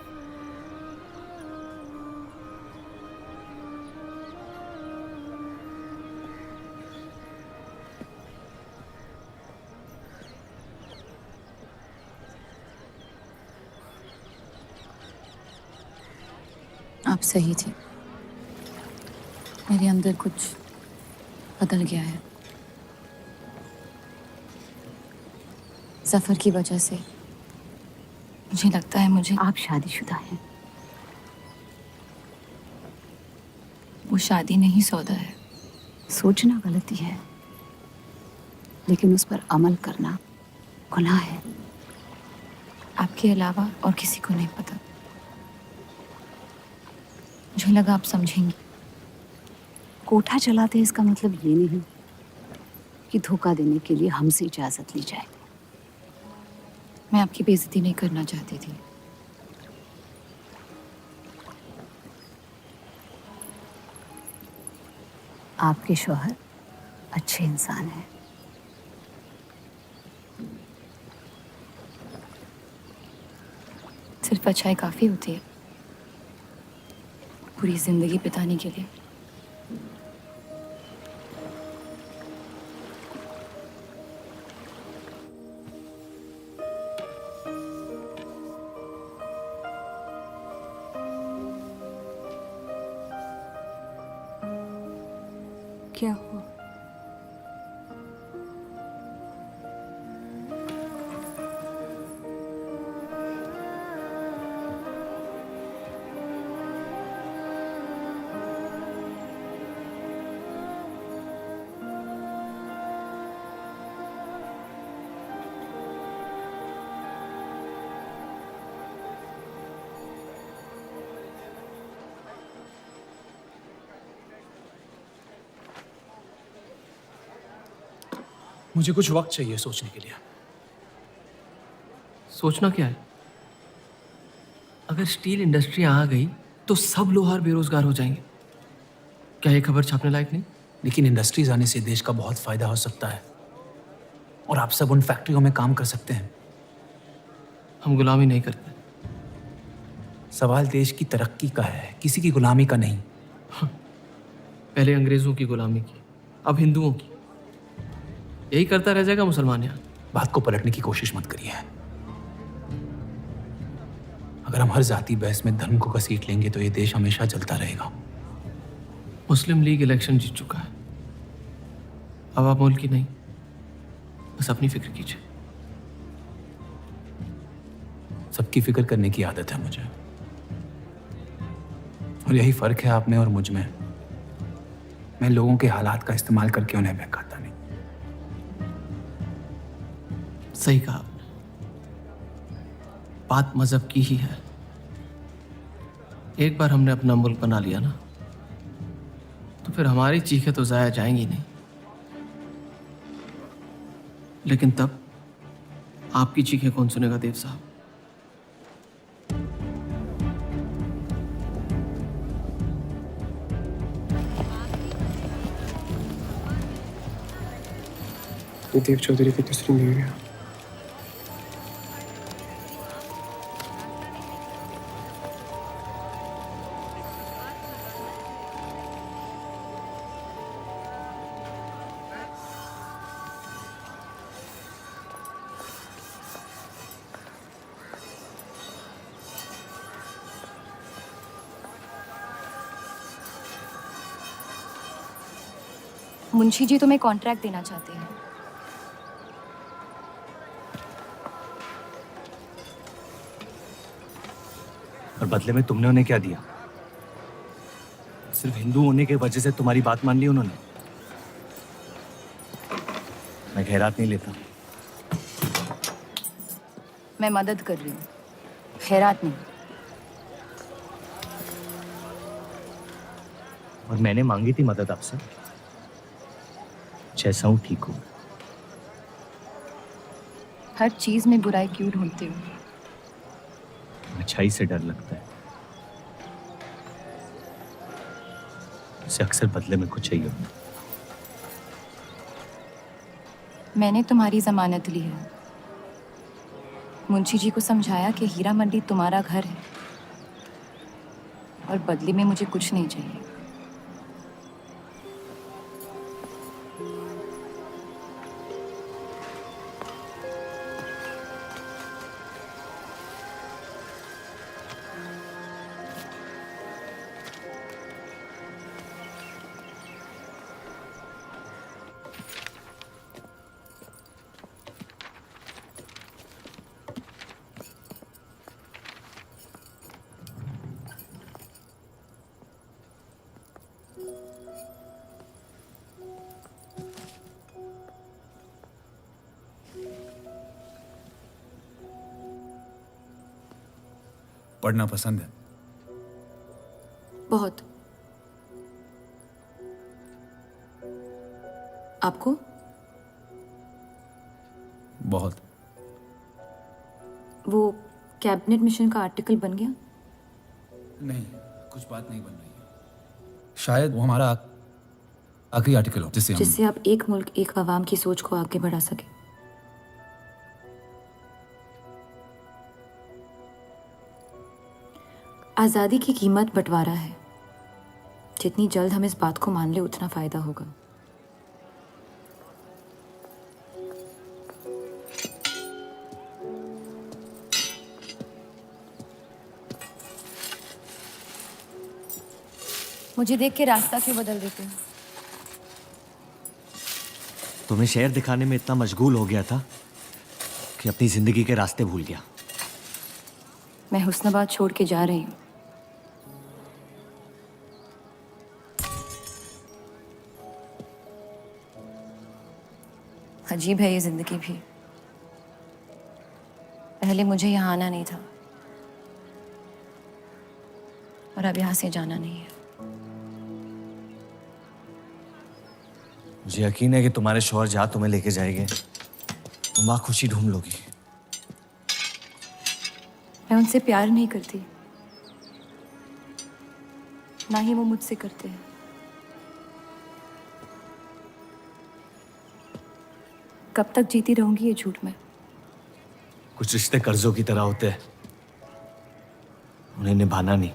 आप सही थे, मेरे अंदर कुछ बदल गया है। सफर की वजह से मुझे लगता है मुझे आप शादीशुदा हैं। वो शादी नहीं सौदा है। सोचना गलती है, लेकिन उस पर अमल करना गुनाह है। आपके अलावा और किसी को नहीं पता। मुझे लगा आप समझेंगी। कोठा चलाते इसका मतलब ये नहीं कि धोखा देने के लिए हमसे इजाजत ली जाए। मैं आपकी बेइज्जती नहीं करना चाहती थी। आपके शौहर अच्छे इंसान हैं। सिर्फ अच्छाई काफी होती है पूरी जिंदगी बिताने के लिए। क्या हुआ? मुझे कुछ वक्त चाहिए सोचने के लिए। सोचना क्या है? अगर स्टील इंडस्ट्री आ गई तो सब लोहार बेरोजगार हो जाएंगे। क्या ये खबर छापने लायक नहीं? लेकिन इंडस्ट्रीज आने से देश का बहुत फायदा हो सकता है और आप सब उन फैक्ट्रियों में काम कर सकते हैं। हम गुलामी नहीं करते। सवाल देश की तरक्की का है, किसी की गुलामी का नहीं। पहले अंग्रेजों की गुलामी की, अब हिंदुओं की। यही करता रह जाएगा मुसलमान यहाँ। बात को पलटने की कोशिश मत करिए। अगर हम हर जाति बहस में धर्म को घसीट लेंगे तो ये देश हमेशा चलता रहेगा। मुस्लिम लीग इलेक्शन जीत चुका है। अब आप मुल्क की नहीं, बस अपनी फिक्र कीजिए। सबकी फिक्र करने की आदत है मुझे, और यही फर्क है आप में और मुझ में। मैं लोगों के हालात का इस्तेमाल करके उन्हें बहकाता नहीं। सही कहा आपने। बात मजहब की ही है। एक बार हमने अपना मुल्क बना लिया ना, तो फिर हमारी चीखें तो जाया जाएंगी नहीं। लेकिन तब आपकी चीखें कौन सुनेगा देव साहब? देव चौधरी की दूसरी बीवी है। मुंशी जी तुम्हें कॉन्ट्रैक्ट देना चाहते हैं। और बदले में तुमने उन्हें क्या दिया? सिर्फ हिंदू होने की वजह से तुम्हारी बात मान ली उन्होंने? मैं खैरात नहीं लेता। मैं मदद कर रही हूँ, खैरात नहीं। और मैंने मांगी थी मदद आपसे। जैसा हूं ठीक हूं। हर चीज में बुराई क्यों ढूंढते हो? अच्छाई से डर लगता है। उसे अक्सर बदले में कुछ चाहिए होता। मैंने तुम्हारी जमानत ली है। मुंशी जी को समझाया कि हीरा मंडी तुम्हारा घर है और बदले में मुझे कुछ नहीं चाहिए। पढ़ना पसंद है? बहुत। आपको? बहुत। वो कैबिनेट मिशन का आर्टिकल बन गया? नहीं, कुछ बात नहीं बन रही है। शायद वो हमारा आखिरी आर्टिकल हो जिससे आप एक मुल्क एक अवाम की सोच को आगे बढ़ा सके। आज़ादी की कीमत बंटवारा है। जितनी जल्द हम इस बात को मान ले उतना फायदा होगा। मुझे देख के रास्ता क्यों बदल देते हो? तुम्हें शहर दिखाने में इतना मशगूल हो गया था कि अपनी जिंदगी के रास्ते भूल गया। मैं हुस्नाबाद छोड़ के जा रही हूँ। अजीब है ये जिंदगी भी। पहले मुझे यहाँ आना नहीं था और अब यहाँ से जाना नहीं है। मुझे यकीन है कि तुम्हारे शौहर जहाँ तुम्हें लेके जाएंगे तुम वहाँ खुशी ढूंढ लोगी। मैं उनसे प्यार नहीं करती, ना ही वो मुझसे करते हैं। कब तक जीती रहूंगी ये झूठ में? कुछ रिश्ते कर्जों की तरह होते हैं, उन्हें निभाना नहीं,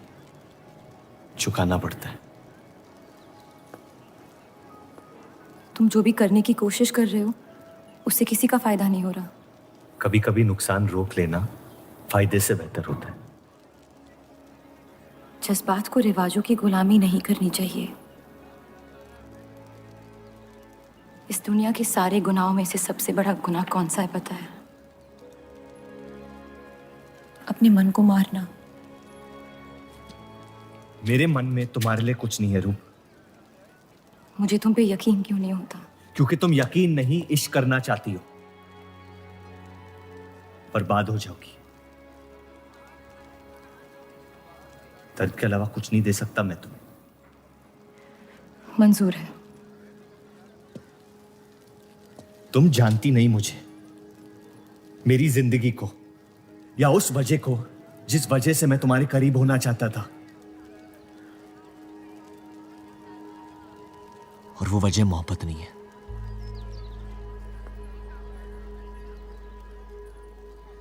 चुकाना पड़ता है। तुम जो भी करने की कोशिश कर रहे हो उससे किसी का फायदा नहीं हो रहा। कभी कभी नुकसान रोक लेना फायदे से बेहतर होता है। जज्बात को रिवाजों की गुलामी नहीं करनी चाहिए। इस दुनिया के सारे गुनाहों में से सबसे बड़ा गुनाह कौन सा है पता है? अपने मन को मारना। मेरे मन में तुम्हारे लिए कुछ नहीं है रूप। मुझे तुम पे यकीन क्यों नहीं होता? क्योंकि तुम यकीन नहीं इश्क करना चाहती हो, बर्बाद हो जाओगी। दर्द के अलावा कुछ नहीं दे सकता मैं तुम्हें। मंजूर है। तुम जानती नहीं मुझे, मेरी जिंदगी को, या उस वजह को जिस वजह से मैं तुम्हारे करीब होना चाहता था। और वो वजह मोहब्बत नहीं है।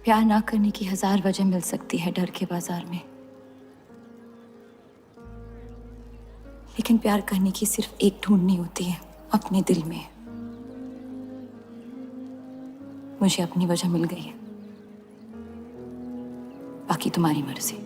प्यार ना करने की 1000 वजह मिल सकती है डर के बाजार में, लेकिन प्यार करने की सिर्फ एक ढूंढनी होती है, अपने दिल में। मुझे अपनी वजह मिल गई है, बाकी तुम्हारी मर्जी।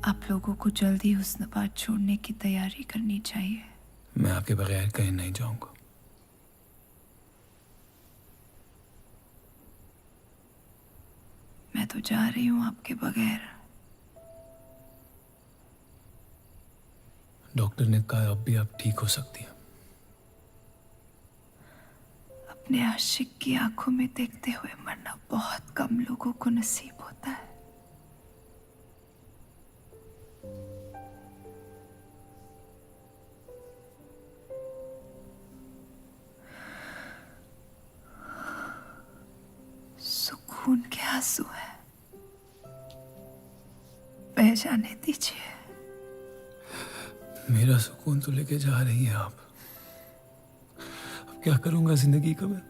आप लोगों को जल्दी हुस्नाबाद छोड़ने की तैयारी करनी चाहिए। मैं आपके बगैर कहीं नहीं जाऊंगा। मैं तो जा रही हूँ आपके बगैर। डॉक्टर ने कहा अब भी आप ठीक हो सकती हैं। अपने आशिक की आंखों में देखते हुए मरना बहुत कम लोगों को नसीब होता है। सुकून के आंसू है, बह जाने दीजिए। मेरा सुकून तो लेके जा रही हैं आप। अब क्या करूंगा जिंदगी का मैं?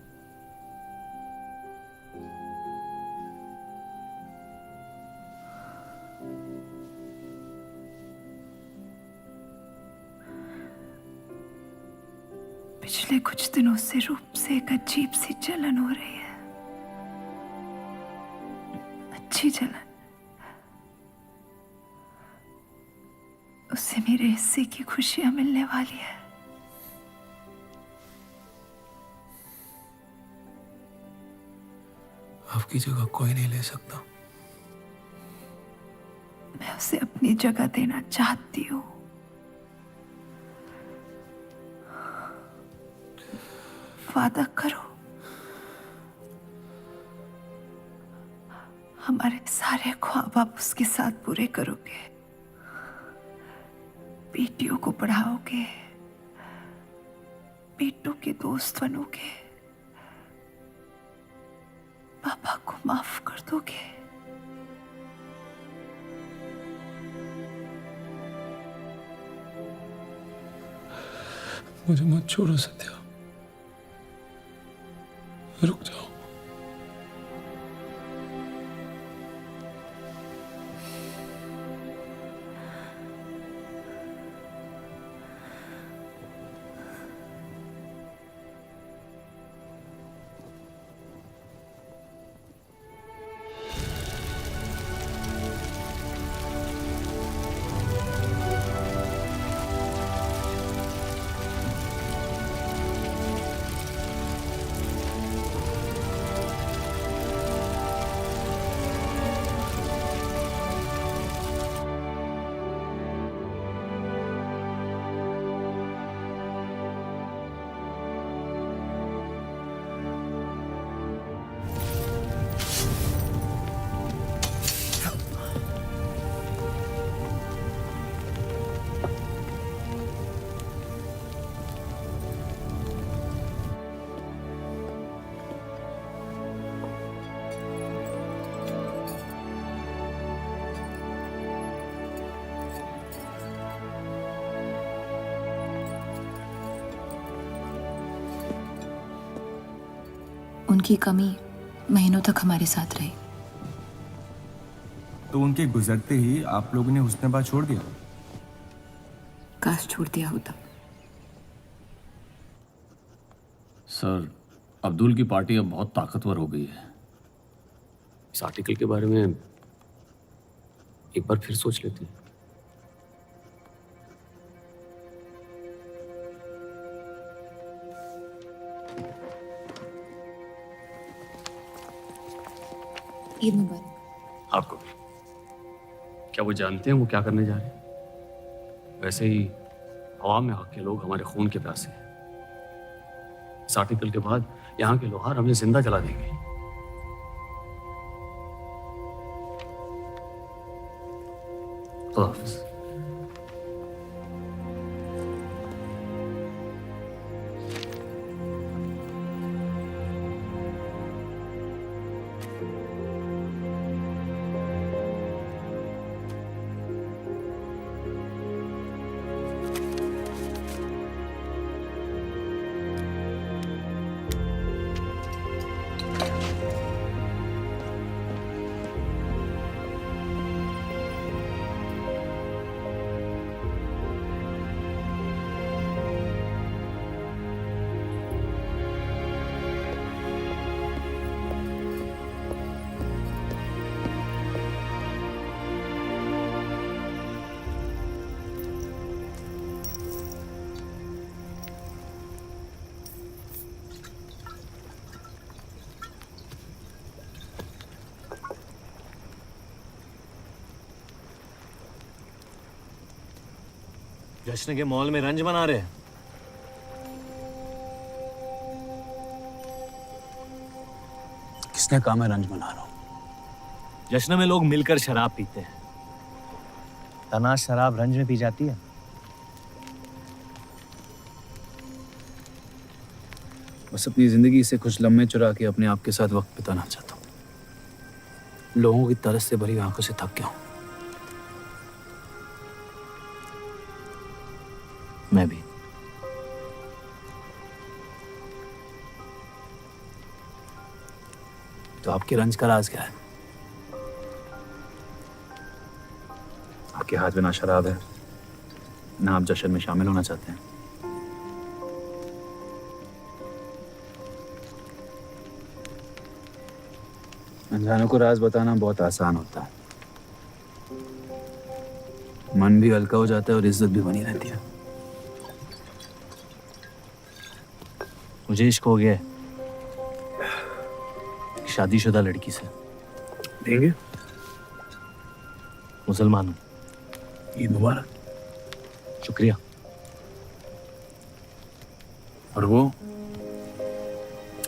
पिछले कुछ दिनों से रूप से एक अजीब सी जलन हो रही है, अच्छी जलन। उससे मेरे हिस्से की खुशियां मिलने वाली है। आपकी जगह कोई नहीं ले सकता। मैं उसे अपनी जगह देना चाहती हूँ। वादा करो, हमारे सारे ख्वाब आप उसके साथ पूरे करोगे। बेटियों को पढ़ाओगे, बेटों के दोस्त बनोगे, पापा को माफ कर दोगे। मुझे मत छोड़ो सत्या, रुक जाओ। उनकी कमी महीनों तक हमारे साथ रही। तो उनके गुजरते ही आप लोगों ने हुस्नबाज छोड़ दिया? काश छोड़ दिया होता। सर, अब्दुल की पार्टी अब बहुत ताकतवर हो गई है। इस आर्टिकल के बारे में एक बार फिर सोच लेते हैं। ईद मुबारक। आपको भी। क्या वो जानते हैं वो क्या करने जा रहे हैं? वैसे ही अवाम में हक के लोग हमारे खून के प्यासे हैं। इस आर्टिकल के बाद यहाँ के लोहार हमें जिंदा जला देंगे। खुदा हाफिज। जश्न के मॉल में रंज मना रहे हैं। किसने कहा मैं रंज मना रहा हूं? जश्न में लोग मिलकर शराब पीते हैं। तनाश शराब रंज में पी जाती है। बस अपनी जिंदगी से कुछ लम्हे चुरा के अपने आप के साथ वक्त बिताना चाहता हूं। लोगों की तरस से भरी आंखों से थक गया हूं। मैं भी। तो आपके रंज का राज क्या है? आपके हाथ में ना शराब है, ना आप जश्न में शामिल होना चाहते हैं। अनजानों को राज बताना बहुत आसान होता है। मन भी हल्का हो जाता है और इज्जत भी बनी रहती है। मुझे इश्क हो गया है शादीशुदा लड़की से। देंगे? मुसलमान हूं। ईद मुबारक। शुक्रिया। और वो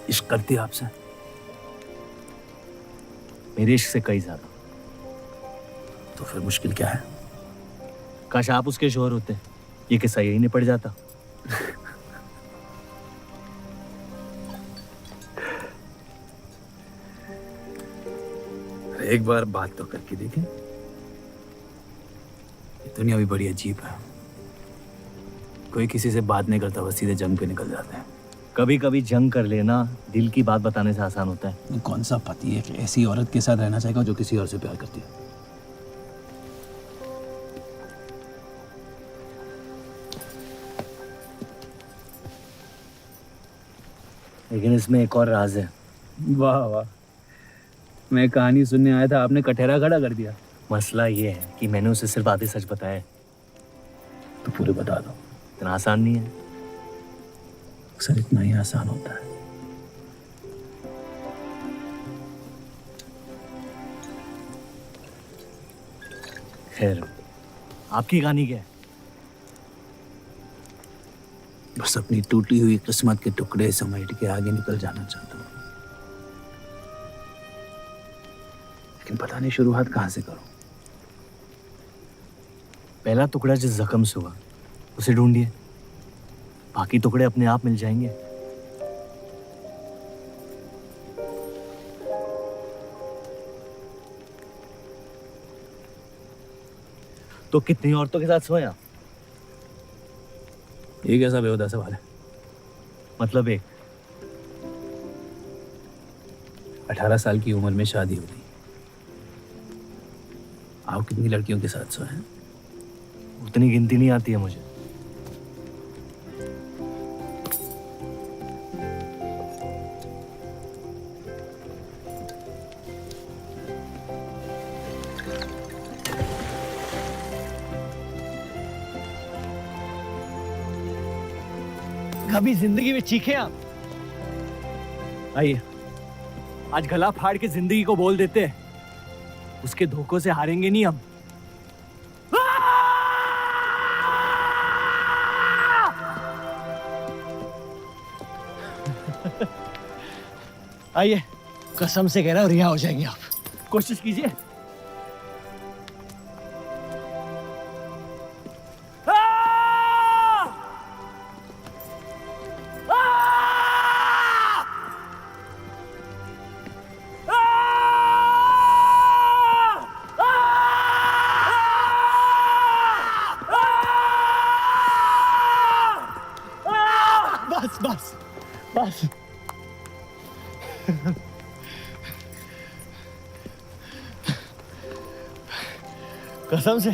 इश्क करती है आपसे? मेरे इश्क से कई ज्यादा। तो फिर मुश्किल क्या है? काश आप उसके शोहर होते, ये किस्सा यही नहीं पड़ जाता। एक बार बात तो करके देखें। ये दुनिया भी बड़ी अजीब है। कोई किसी से बात नहीं करता, बस सीधे जंग पे निकल जाते हैं। कभी कभी जंग कर लेना दिल की बात बताने से आसान होता है। कौन सा पति है कि ऐसी औरत के साथ रहना चाहेगा जो किसी और से प्यार करती है? लेकिन इसमें एक और राज है। वाह वाह, मैं कहानी सुनने आया था, आपने कटहरा खड़ा कर दिया। मसला ये है कि मैंने उसे सिर्फ आधे सच बताए। तो पूरे बता दो। इतना आसान नहीं है। अक्सर इतना ही आसान होता है। खैर, आपकी कहानी क्या है? बस अपनी टूटी हुई किस्मत के टुकड़े समेट के आगे निकल जाना चाहता हूँ, लेकिन पता नहीं शुरुआत कहाँ से करूं। पहला टुकड़ा जिस जख्म से हुआ उसे ढूंढिए, बाकी टुकड़े अपने आप मिल जाएंगे। तो कितनी औरतों के साथ सोया? ये कैसा बेहुदा सवाल है? मतलब एक। 18 साल की उम्र में शादी होती। आप कितनी लड़कियों के साथ सोए हैं? उतनी गिनती नहीं आती है मुझे। कभी जिंदगी में चीखे आप? आइए, आज गला फाड़ के जिंदगी को बोल देते हैं। उसके धोखों से हारेंगे नहीं हम। आइए, कसम से कह रहा हूं रिहा हो जाएंगे आप। कोशिश कीजिए। बस बस बस। कसम से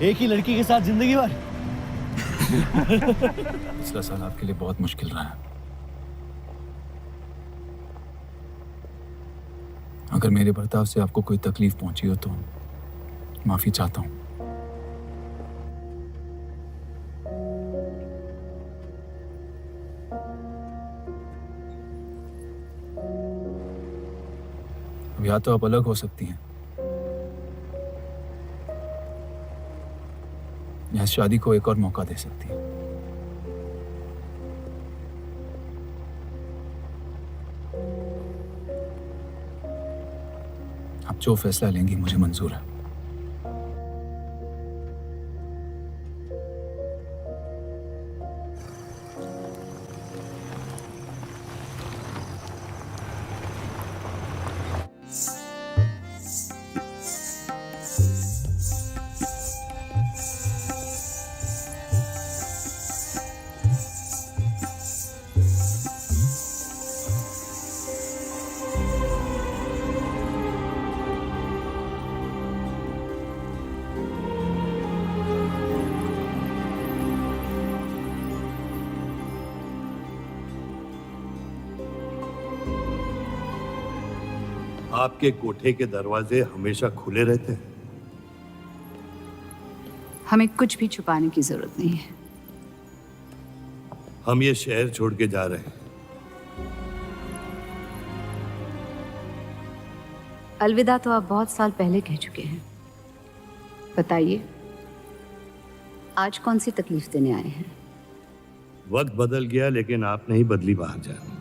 एक ही लड़की के साथ जिंदगी भर। पिछला साल आपके लिए बहुत मुश्किल रहा है। अगर मेरे बर्ताव से आपको कोई तकलीफ पहुंची हो तो माफी चाहता हूं। अब या तो आप अलग हो सकती हैं या शादी को एक और मौका दे सकती हैं। आप जो फैसला लेंगी मुझे मंजूर है। आपके कोठे के दरवाजे हमेशा खुले रहते हैं। हमें कुछ भी छुपाने की जरूरत नहीं है। हम ये शहर छोड़ के जा रहे हैं। अलविदा तो आप बहुत साल पहले कह चुके हैं। बताइए, आज कौन सी तकलीफ देने आए हैं? वक्त बदल गया लेकिन आप नहीं बदली बाहर जान।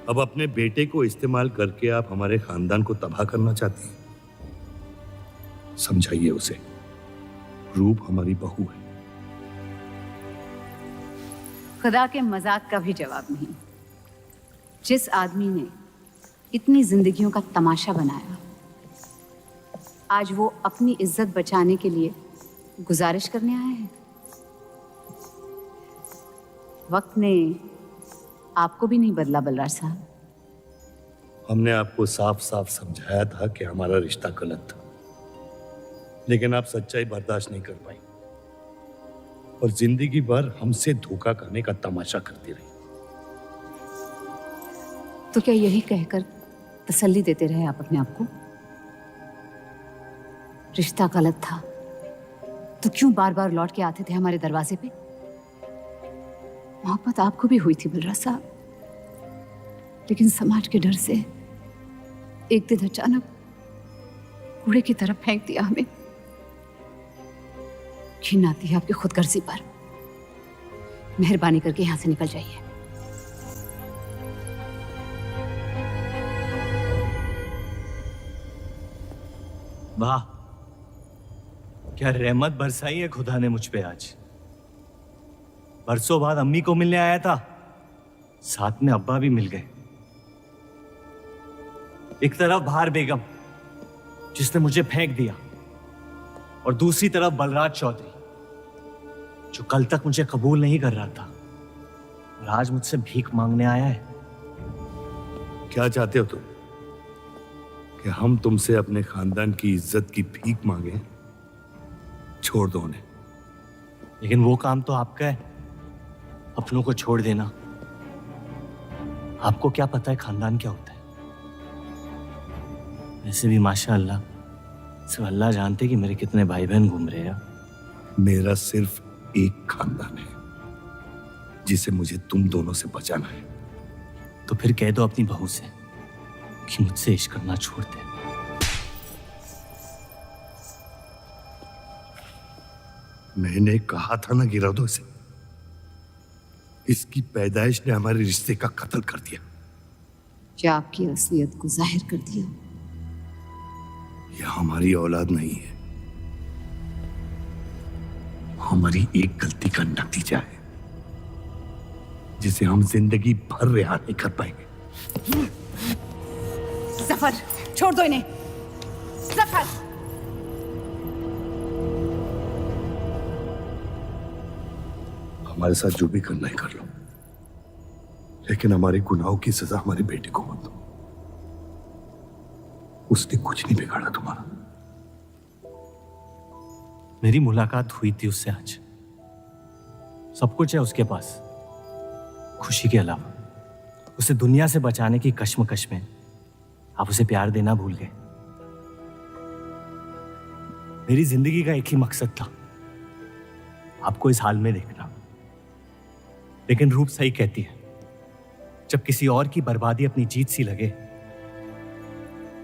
अब अपने बेटे को इस्तेमाल करके आप हमारे खानदान को तबाह करना चाहती हैं। समझाइए उसे, रूप हमारी बहू है। खुदा के मजाक का भी जवाब नहीं। जिस आदमी ने इतनी जिंदगियों का तमाशा बनाया, आज वो अपनी इज्जत बचाने के लिए गुजारिश करने आए हैं। वक्त ने आपको भी नहीं बदला बलराज साहब। हमने आपको साफ साफ समझाया था कि हमारा रिश्ता गलत था, लेकिन आप सच्चाई बर्दाश्त नहीं कर पाई और जिंदगी भर हमसे धोखा करने का तमाशा करती रही। तो क्या यही कहकर तसल्ली देते रहे आप अपने आप को? रिश्ता गलत था तो क्यों बार बार लौट के आते थे हमारे दरवाजे पे? मोहब्बत आपको भी हुई थी बलराज साहब, लेकिन समाज के डर से एक दिन अचानक कूड़े की तरफ फेंक दिया हमें। घिन आती है आपकी खुदगर्जी पर। मेहरबानी करके यहां से निकल जाइए। वाह, क्या रहमत बरसाई है खुदा ने मुझ पे आज। बरसों बाद अम्मी को मिलने आया था, साथ में अब्बा भी मिल गए। एक तरफ बहार बेगम जिसने मुझे फेंक दिया और दूसरी तरफ बलराज चौधरी जो कल तक मुझे कबूल नहीं कर रहा था और आज मुझसे भीख मांगने आया है। क्या चाहते हो तुम? कि हम तुमसे अपने खानदान की इज्जत की भीख मांगे? छोड़ दो उन्हें। लेकिन वो काम तो आपका है, अपनों को छोड़ देना। आपको क्या पता है खानदान क्या होता है? वैसे भी माशाअल्लाह सिर्फ अल्लाह जानते कि मेरे कितने भाई बहन घूम रहे हैं। मेरा सिर्फ एक खानदान है जिसे मुझे तुम दोनों से बचाना है। तो फिर कह दो अपनी बहू से कि मुझसे इश्क करना छोड़ दे। मैंने कहा था ना गिरा दो इसे। इसकी पैदाइश ने हमारे रिश्ते का कत्ल कर दिया। क्या आपकी असलियत को जाहिर कर दिया? यह हमारी औलाद नहीं है, हमारी एक गलती का नतीजा है जिसे हम जिंदगी भर रिहा नहीं कर पाएंगे। जफर, छोड़ दो इन्हें। जफर, हमारे साथ जो भी करना है कर लो, लेकिन हमारे गुनाहों की सजा हमारे बेटे को मत दो। उसने कुछ नहीं बिगाड़ा तुम्हारा। मेरी मुलाकात हुई थी उससे आज। सब कुछ है उसके पास, खुशी के अलावा। उसे दुनिया से बचाने की कश्मकश में आप उसे प्यार देना भूल गए। मेरी जिंदगी का एक ही मकसद था, आपको इस हाल में देखना। लेकिन रूप सही कहती है, जब किसी और की बर्बादी अपनी जीत सी लगे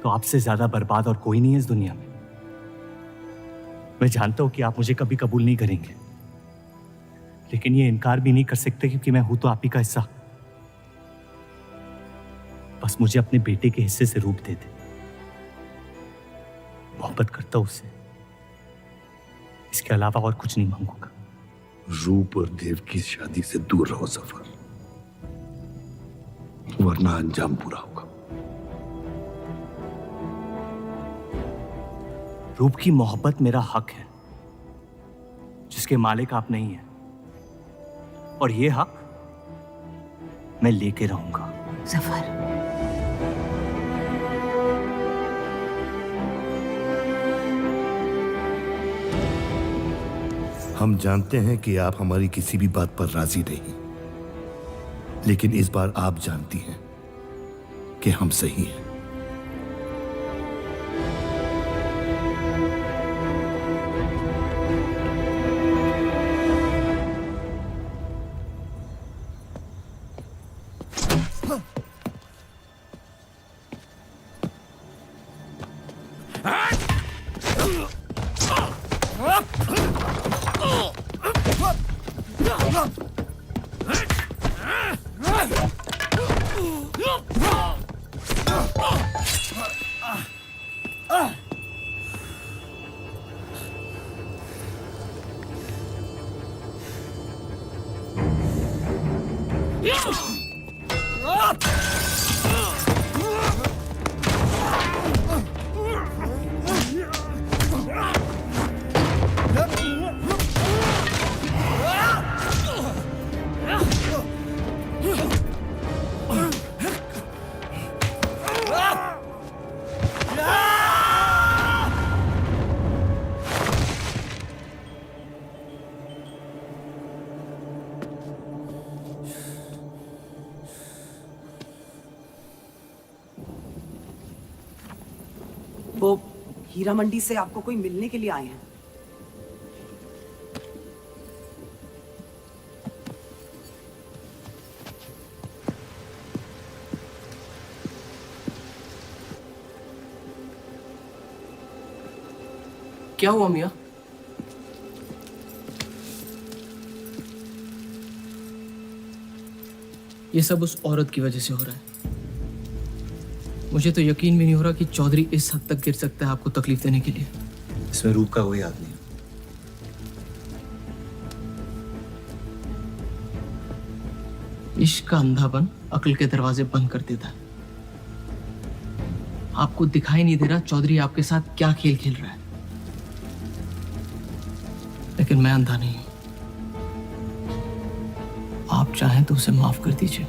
तो आपसे ज्यादा बर्बाद और कोई नहीं है इस दुनिया में। मैं जानता हूं कि आप मुझे कभी कबूल नहीं करेंगे, लेकिन ये इनकार भी नहीं कर सकते क्योंकि मैं हूं तो आप ही का हिस्सा। बस मुझे अपने बेटे के हिस्से से रूप दे दे। मोहब्बत करता हूं उससे, इसके अलावा और कुछ नहीं मांगूंगा। रूप और देव की शादी से दूर रहो सफर, वरना अंजाम बुरा होगा। रूप की मोहब्बत मेरा हक है जिसके मालिक आप नहीं हैं, और ये हक मैं लेके रहूंगा। जफर, हम जानते हैं कि आप हमारी किसी भी बात पर राजी नहीं, लेकिन इस बार आप जानती हैं कि हम सही हैं। वो हीरा मंडी से आपको कोई मिलने के लिए आए हैं। क्या हुआ मियाँ? ये सब उस औरत की वजह से हो रहा है। मुझे तो यकीन भी नहीं हो रहा कि चौधरी इस हद तक गिर सकता है आपको तकलीफ देने के लिए। इसमें रूप का कोई हाथ नहीं। इश्क का अंधापन अक्ल के दरवाजे बंद कर देता है। आपको दिखाई नहीं दे रहा चौधरी आपके साथ क्या खेल खेल रहा है, लेकिन मैं अंधा नहीं हूं। आप चाहें तो उसे माफ कर दीजिए।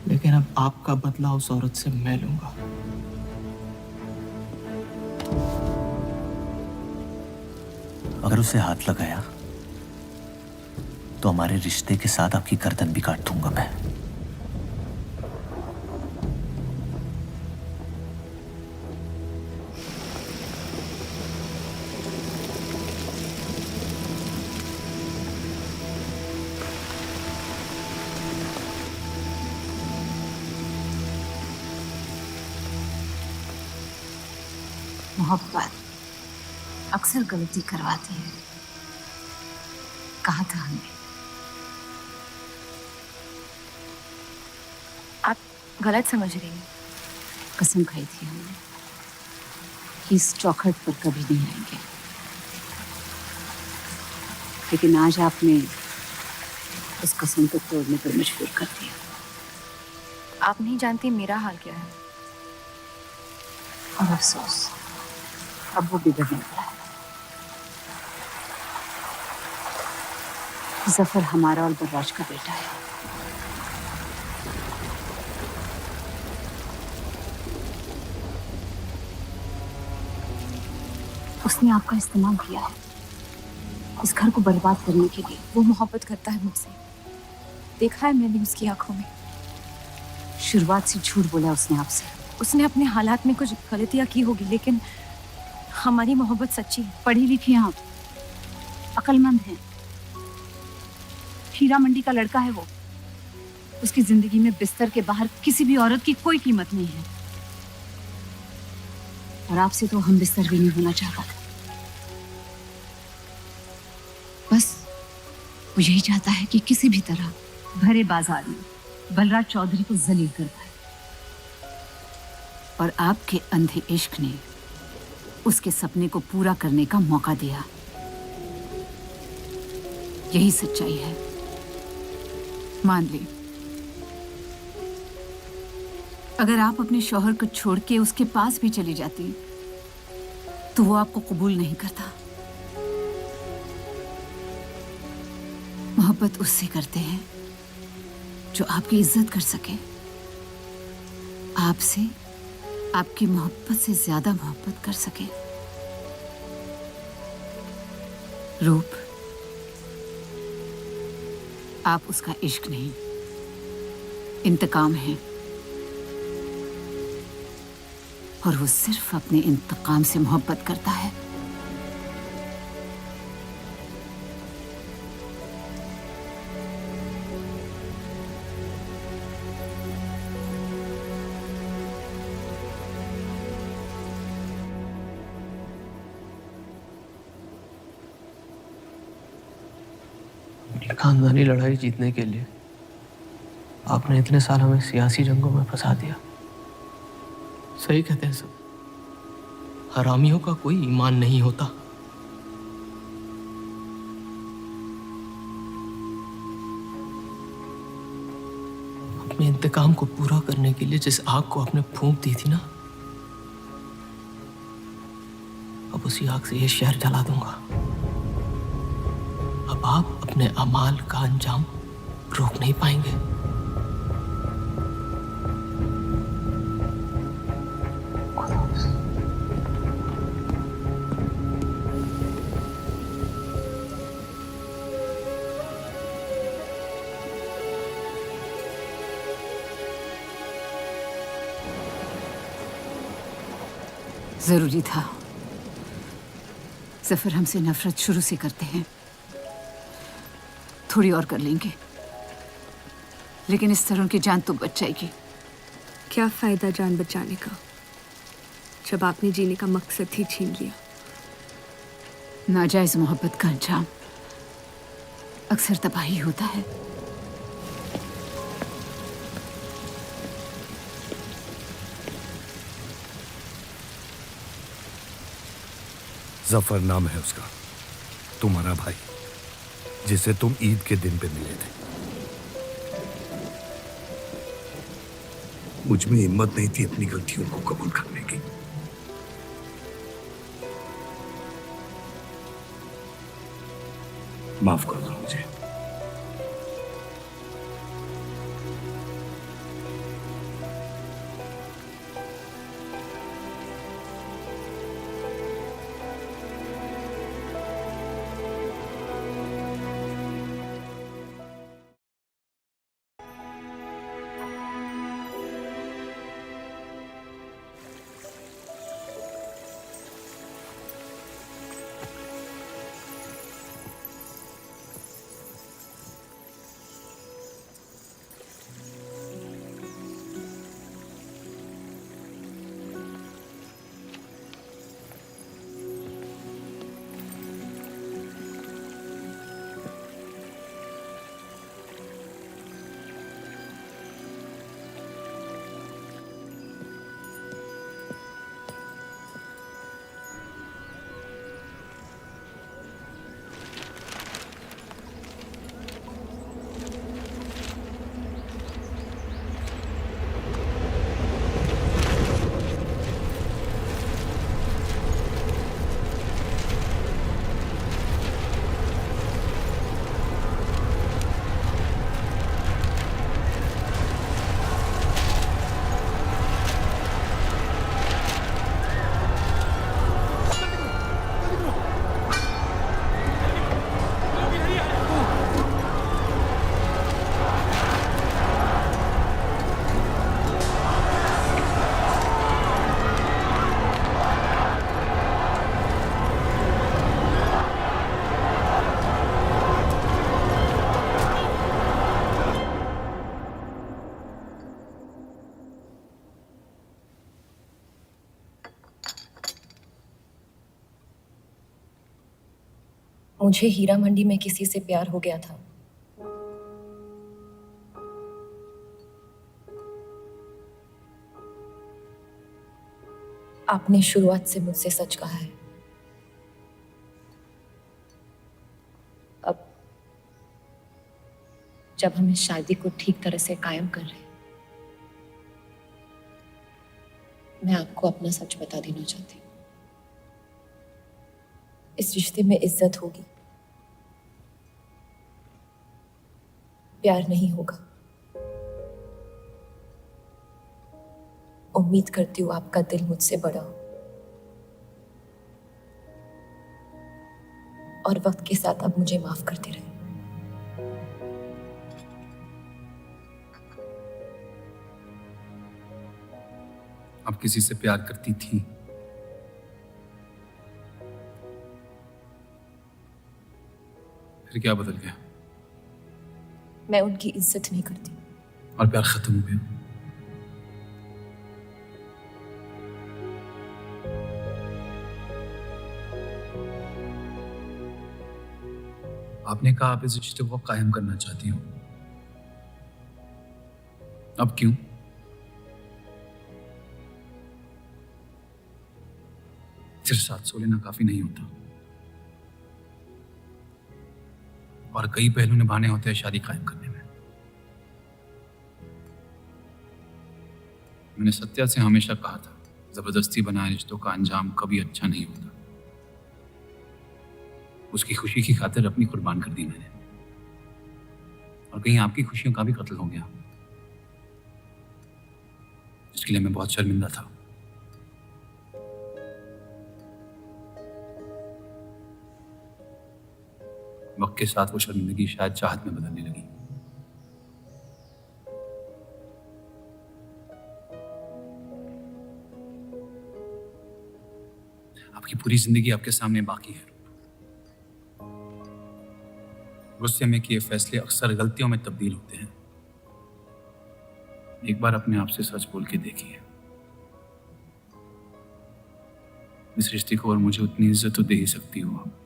लेकिन अब आपका बदला उस औरत से मैं लूंगा। अगर उसे हाथ लगाया तो हमारे रिश्ते के साथ आपकी गर्दन भी काट दूंगा मैं। मोहब्बत अक्सर गलती करवाती है, कहा था हमने। आप गलत समझ रही हैं। कसम खाई थी हमने कि इस चौखट पर कभी नहीं आएंगे, लेकिन आज आपने उस कसम को तोड़ने पर मजबूर कर दिया। आप नहीं जानती मेरा हाल क्या है। और अफसोस, अब वो बिगड़ने वाला है। जफर हमारा और बर्राज का बेटा है। उसने आपका इस्तेमाल किया है इस घर को बर्बाद करने के लिए। वो मोहब्बत करता है मुझसे, देखा है मैंने उसकी आंखों में। शुरुआत से झूठ बोला उसने आपसे। उसने अपने हालात में कुछ गलतियां की होगी, लेकिन हमारी मोहब्बत सच्ची है। पढ़ी लिखी हैं आप, अक्लमंद हैं। हीरा मंडी का लड़का है वो। उसकी जिंदगी में बिस्तर के बाहर किसी भी औरत की कोई कीमत नहीं है। और आपसे तो हम बिस्तर भी नहीं होना चाहता था। बस वो यही चाहता है कि किसी भी तरह भरे बाजार में बलराज चौधरी को जलील कर पाए। और आपके अंधे इश्क ने उसके सपने को पूरा करने का मौका दिया। यही सच्चाई है, मान ली। अगर आप अपने शौहर को छोड़ के उसके पास भी चली जाती तो वो आपको कबूल नहीं करता। मोहब्बत उससे करते हैं जो आपकी इज्जत कर सके। आपसे, आपकी मोहब्बत से ज्यादा मोहब्बत कर सके। रूप, आप उसका इश्क नहीं, इंतकाम है। और वो सिर्फ अपने इंतकाम से मोहब्बत करता है। खानदानी लड़ाई जीतने के लिए आपने इतने साल हमें सियासी जंगों में फंसा दिया। सही कहते हैं सब, हरामियों का कोई ईमान नहीं होता। अपने इंतकाम को पूरा करने के लिए जिस आग को आपने फूंक दी थी ना, अब उसी आग से ये शहर जला दूंगा। अब आप अपने अमाल का अंजाम रोक नहीं पाएंगे। जरूरी था। जफर हमसे नफरत शुरू से करते हैं। थोड़ी और कर लेंगे, लेकिन इस तरह उनकी जान तो बच जाएगी। क्या फायदा जान बचाने का जब आपने जीने का मकसद ही छीन लिया। नाजायज मोहब्बत का अंजाम अक्सर तबाही होता है। जफर नाम है उसका, तुम्हारा भाई, जिसे तुम ईद के दिन पे मिले थे। मुझ में हिम्मत नहीं थी अपनी गलतियों को कबूल करने की। माफ कर दो मुझे। मुझे हीरा मंडी में किसी से प्यार हो गया था। आपने शुरुआत से मुझसे सच कहा है। अब जब हम इस शादी को ठीक तरह से कायम कर रहे हैं, मैं आपको अपना सच बता देना चाहती हूँ। इस रिश्ते में इज्जत होगी, प्यार नहीं होगा। उम्मीद करती हूँ आपका दिल मुझसे बड़ा हो और वक्त के साथ आप मुझे माफ करते रहे। आप किसी से प्यार करती थी? फिर क्या बदल गया? मैं उनकी इज्जत नहीं करती। और प्यार खत्म हो गया? आपने कहा आप इस रिश्ते को कायम करना चाहती हो। अब क्यों? सिर्फ 700 लेना काफी नहीं होता और कई पहलू निभाने होते हैं शादी कायम करने में। मैंने सत्या से हमेशा कहा था, जबरदस्ती बनाए रिश्तों का अंजाम कभी अच्छा नहीं होता। उसकी खुशी की खातिर अपनी कुर्बान कर दी मैंने, और कहीं आपकी खुशियों का भी कत्ल हो गया, इसके लिए मैं बहुत शर्मिंदा था। वक्त के साथ वो शर्मिंदगी शायद चाहत में बदलने लगी। आपकी पूरी जिंदगी आपके सामने बाकी है। गुस्से में किए फैसले अक्सर गलतियों में तब्दील होते हैं। एक बार अपने आप से सच बोल के देखिए। इस रिश्ते को और मुझे उतनी इज्जत तो दे ही सकती हो आप।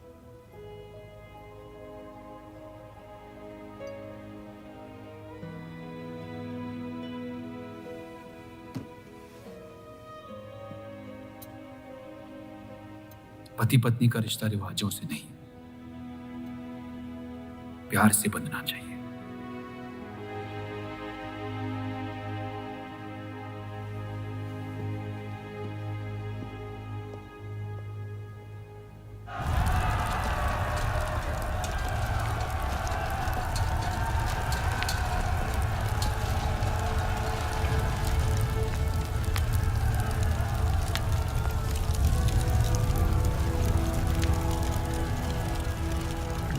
पति पत्नी का रिश्ता रिवाजों से नहीं, प्यार से बंधना चाहिए।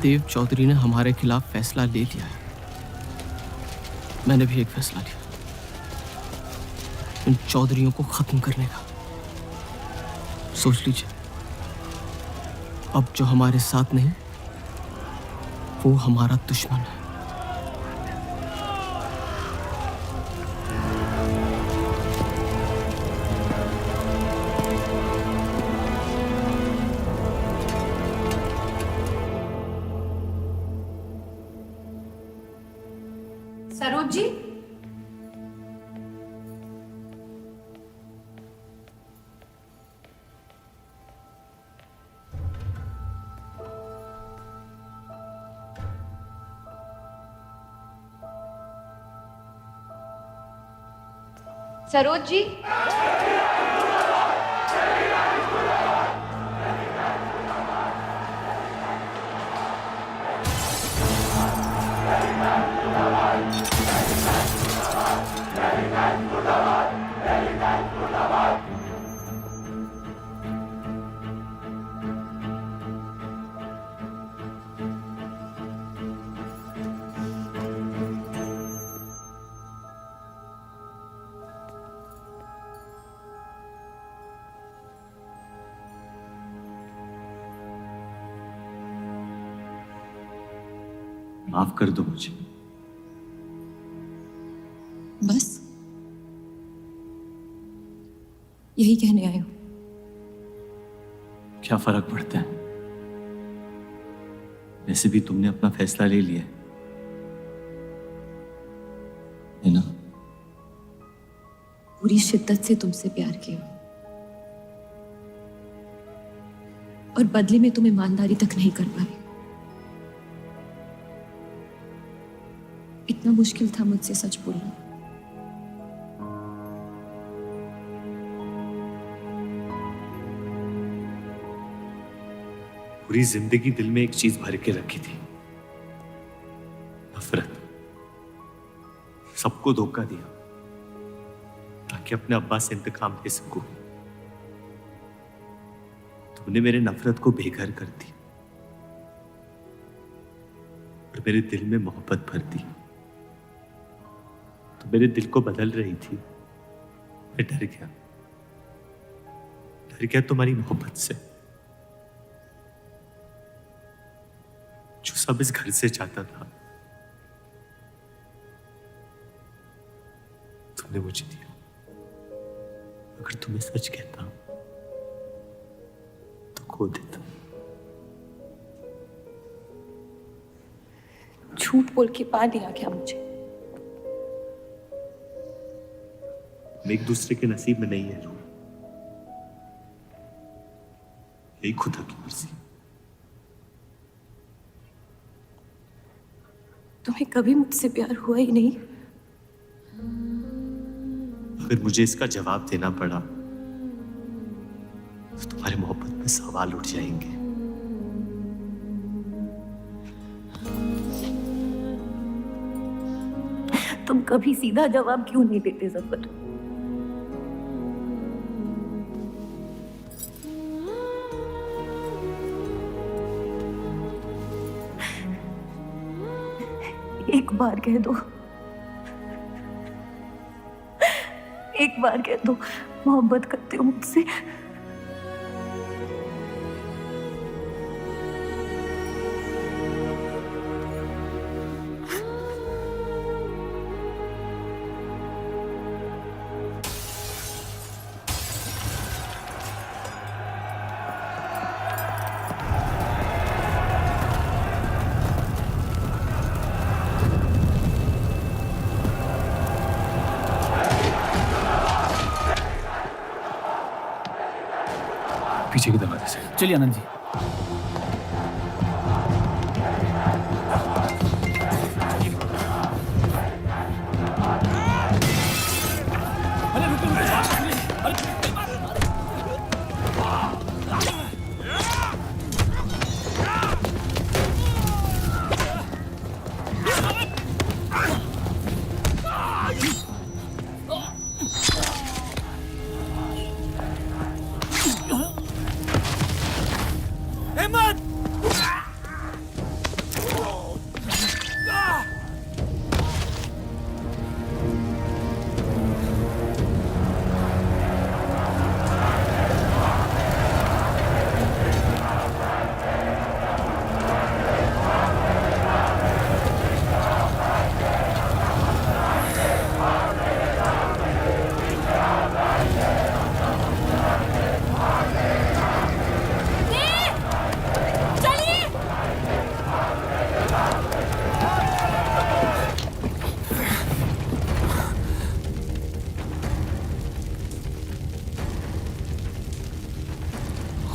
देव चौधरी ने हमारे खिलाफ फैसला ले लिया है। मैंने भी एक फैसला लिया, इन चौधरियों को खत्म करने का। सोच लीजिए, अब जो हमारे साथ नहीं, वो हमारा दुश्मन है। सरोज जी, सरोज जी, माफ कर दो मुझे। बस यही कहने आए हो? क्या फर्क पड़ता है? वैसे भी तुमने अपना फैसला ले लिया है ना? पूरी शिद्दत से तुमसे प्यार किया और बदले में तुम ईमानदारी तक नहीं कर पाए। इतना मुश्किल था मुझसे सच बोलना। पूरी जिंदगी दिल में एक चीज भर के रखी थी, नफरत। सबको धोखा दिया ताकि अपने अब्बा से इंतकाम ले सकूं। तुमने मेरे नफरत को बेघर कर दी और मेरे दिल में मोहब्बत भर दी। तो मेरे दिल को बदल रही थी। मैं डर गया तुम्हारी मोहब्बत से, जो सब इस घर से चाहता था तुमने मुझे दिया। अगर तुम्हें सच कहता तो खो देता। झूठ बोल के पा लिया क्या मुझे? हम एक दूसरे के नसीब में नहीं है रूह, यही खुदा की मर्जी। तुम्हें कभी मुझसे प्यार हुआ ही नहीं? अगर मुझे इसका जवाब देना पड़ा तो तुम्हारी मोहब्बत में सवाल उठ जाएंगे। तुम कभी सीधा जवाब क्यों नहीं देते जफर? एक बार कह दो, एक बार कह दो मोहब्बत करते हो मुझसे। पीछे के दरवाजे से। चलिए आनंद जी।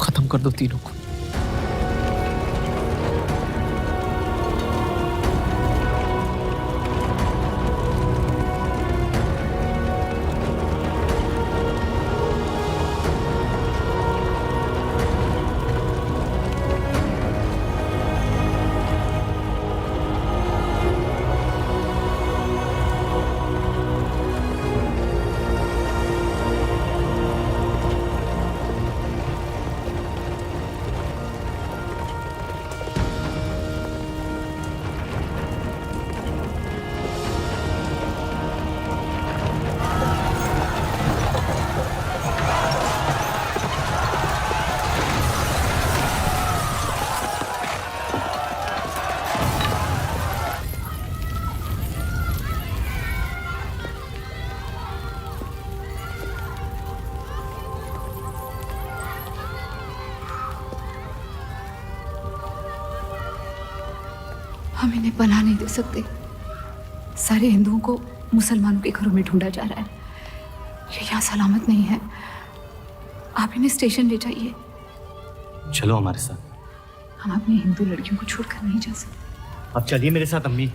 खत्म कर दो तीनों को। हम इन्हें पनाह नहीं दे सकते। सारे हिंदुओं को मुसलमानों के घरों में ढूंढा जा रहा है। ये यहाँ सलामत नहीं है। आप इन्हें स्टेशन ले जाइए। चलो हमारे साथ। हम अपनी हिंदू लड़कियों को छोड़कर नहीं जा सकते। आप चलिए मेरे साथ अम्मी।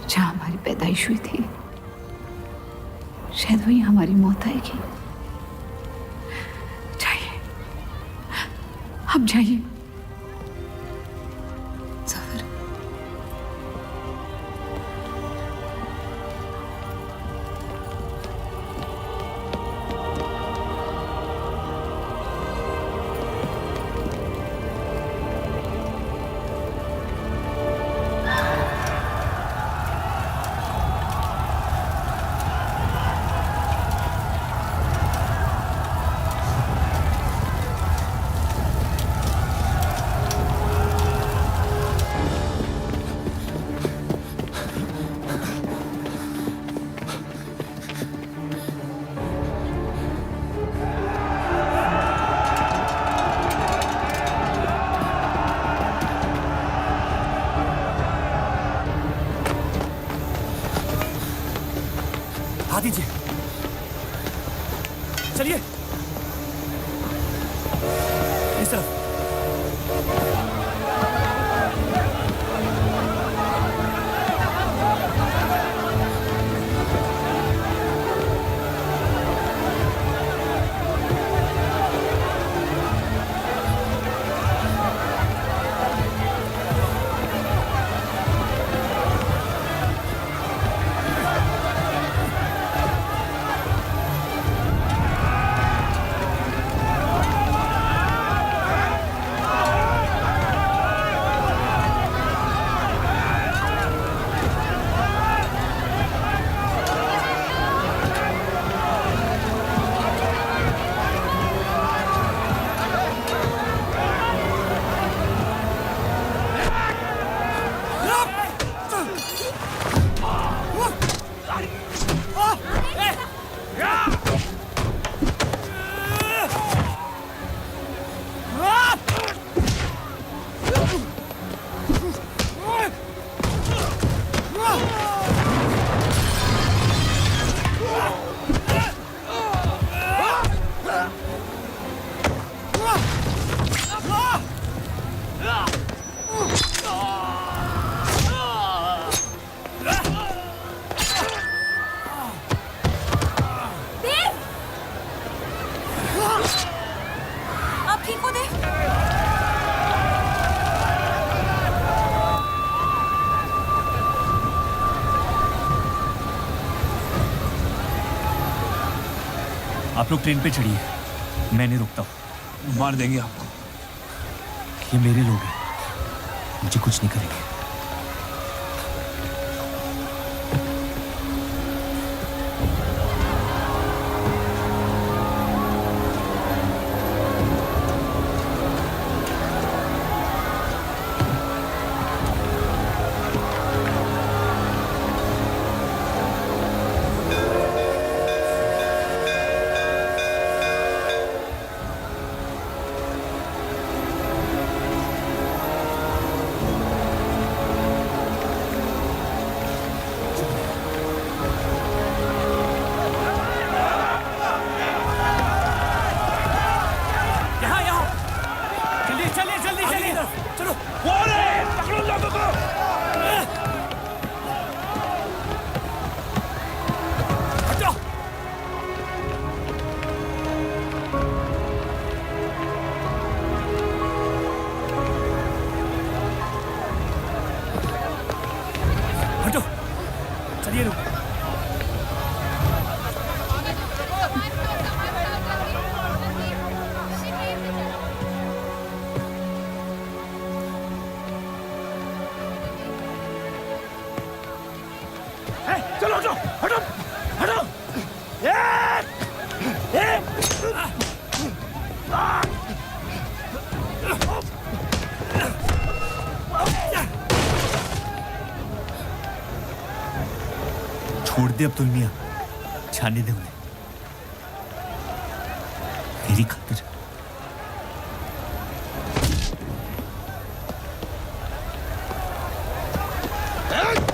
जहाँ हमारी पैदाइश हुई थी शायद वहीं हमारी मौत आएगी। जाइए, आप जाइए। दीजिए, चलिए इस तरफ। आप लोग ट्रेन पे चढ़िए, मैं नहीं रुकता हूँ। मार देंगे आपको। ये मेरे लोग हैं, मुझे कुछ नहीं करेंगे। छोड़ दे अब्दुल मियां, जाने दे उन्हें मेरी खातिर। जफर!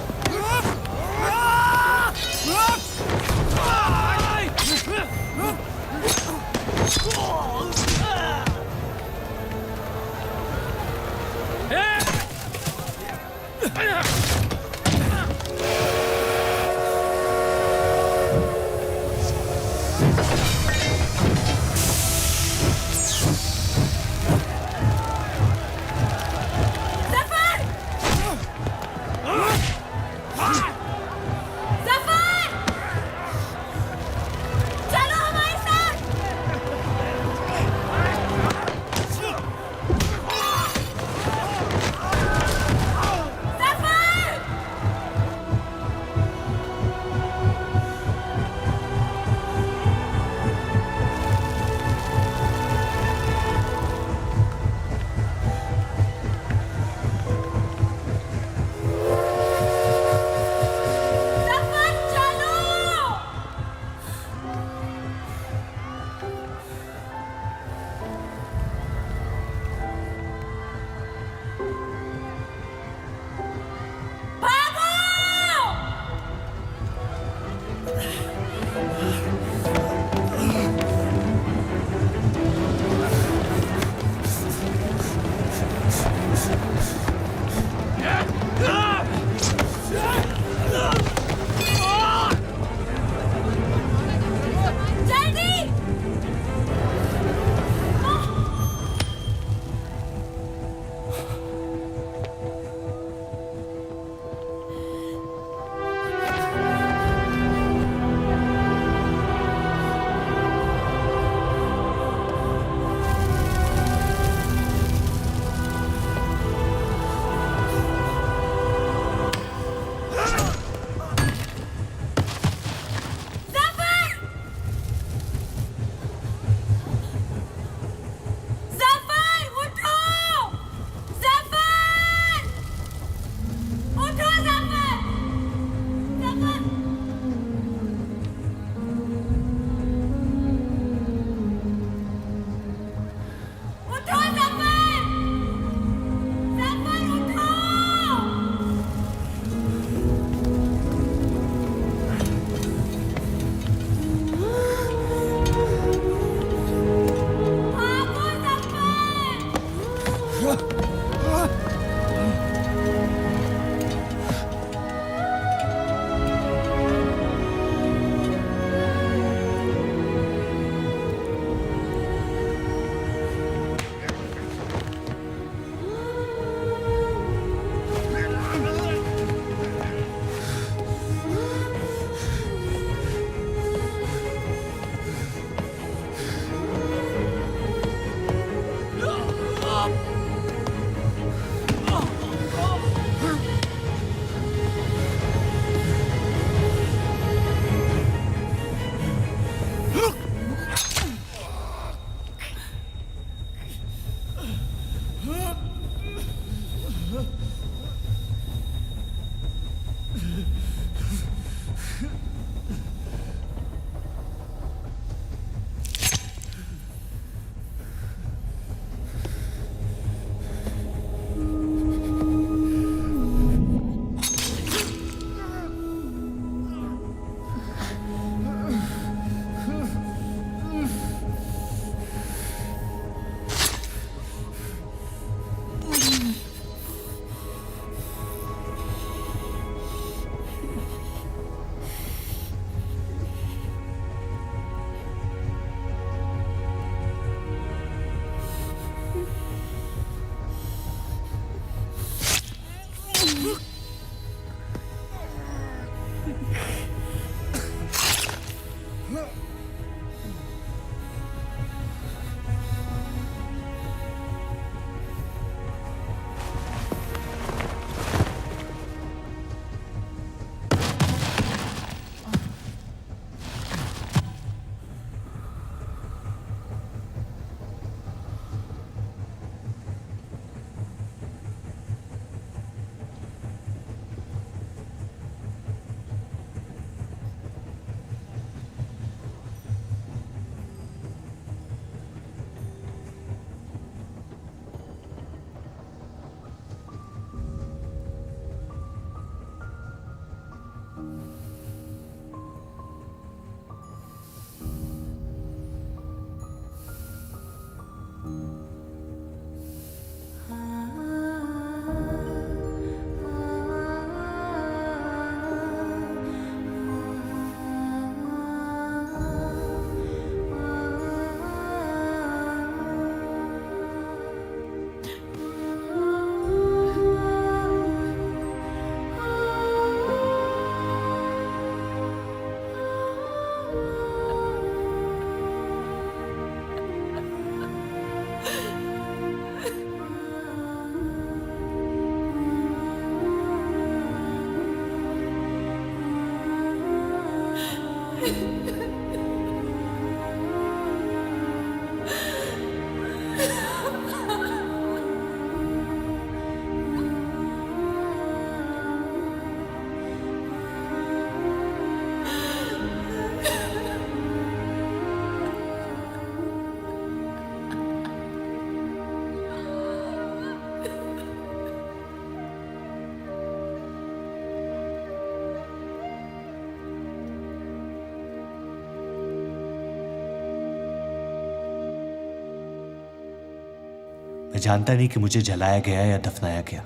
मैं जानता नहीं कि मुझे जलाया गया या दफनाया गया,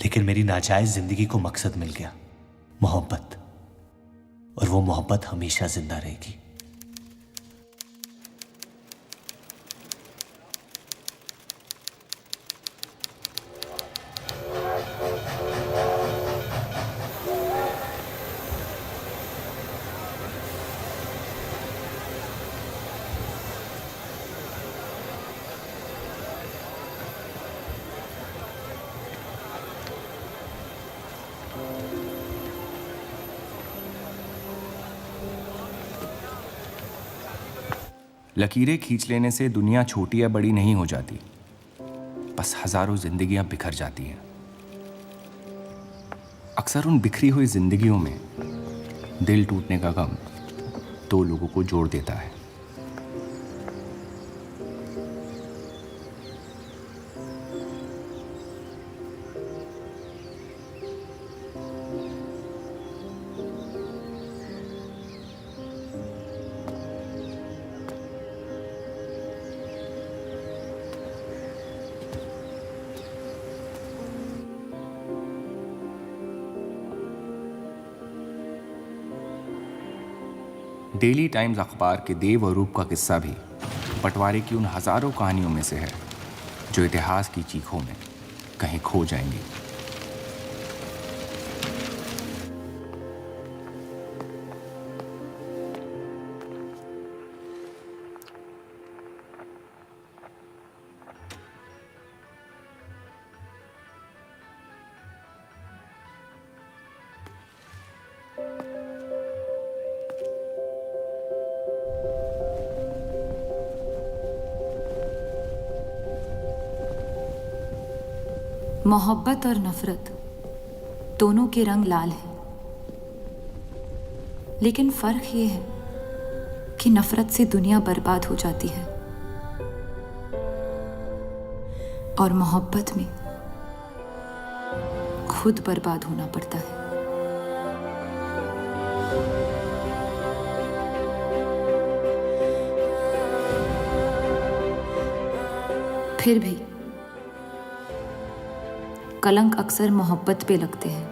लेकिन मेरी नाजायज जिंदगी को मकसद मिल गया, मोहब्बत। और वो मोहब्बत हमेशा जिंदा रहेगी। लकीरें खींच लेने से दुनिया छोटी या बड़ी नहीं हो जाती, बस हजारों जिंदगियां बिखर जाती हैं। अक्सर उन बिखरी हुई जिंदगियों में दिल टूटने का गम दो लोगों को जोड़ देता है। डेली टाइम्स अखबार के देव और रूप का किस्सा भी बंटवारे की उन हजारों कहानियों में से है जो इतिहास की चीखों में कहीं खो जाएंगी। मोहब्बत और नफरत दोनों के रंग लाल हैं, लेकिन फर्क ये है कि नफरत से दुनिया बर्बाद हो जाती है और मोहब्बत में खुद बर्बाद होना पड़ता है। फिर भी कलंक अक्सर मोहब्बत पे लगते हैं।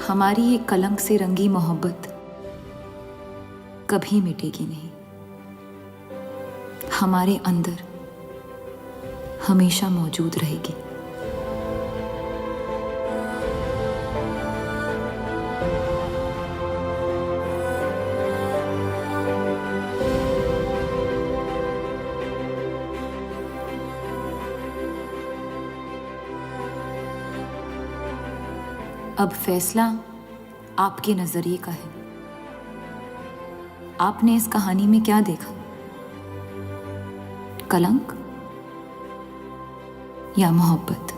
हमारी ये कलंक से रंगी मोहब्बत कभी मिटेगी नहीं, हमारे अंदर हमेशा मौजूद रहेगी। अब फैसला आपके नजरिए का है। आपने इस कहानी में क्या देखा? कलंक या मोहब्बत?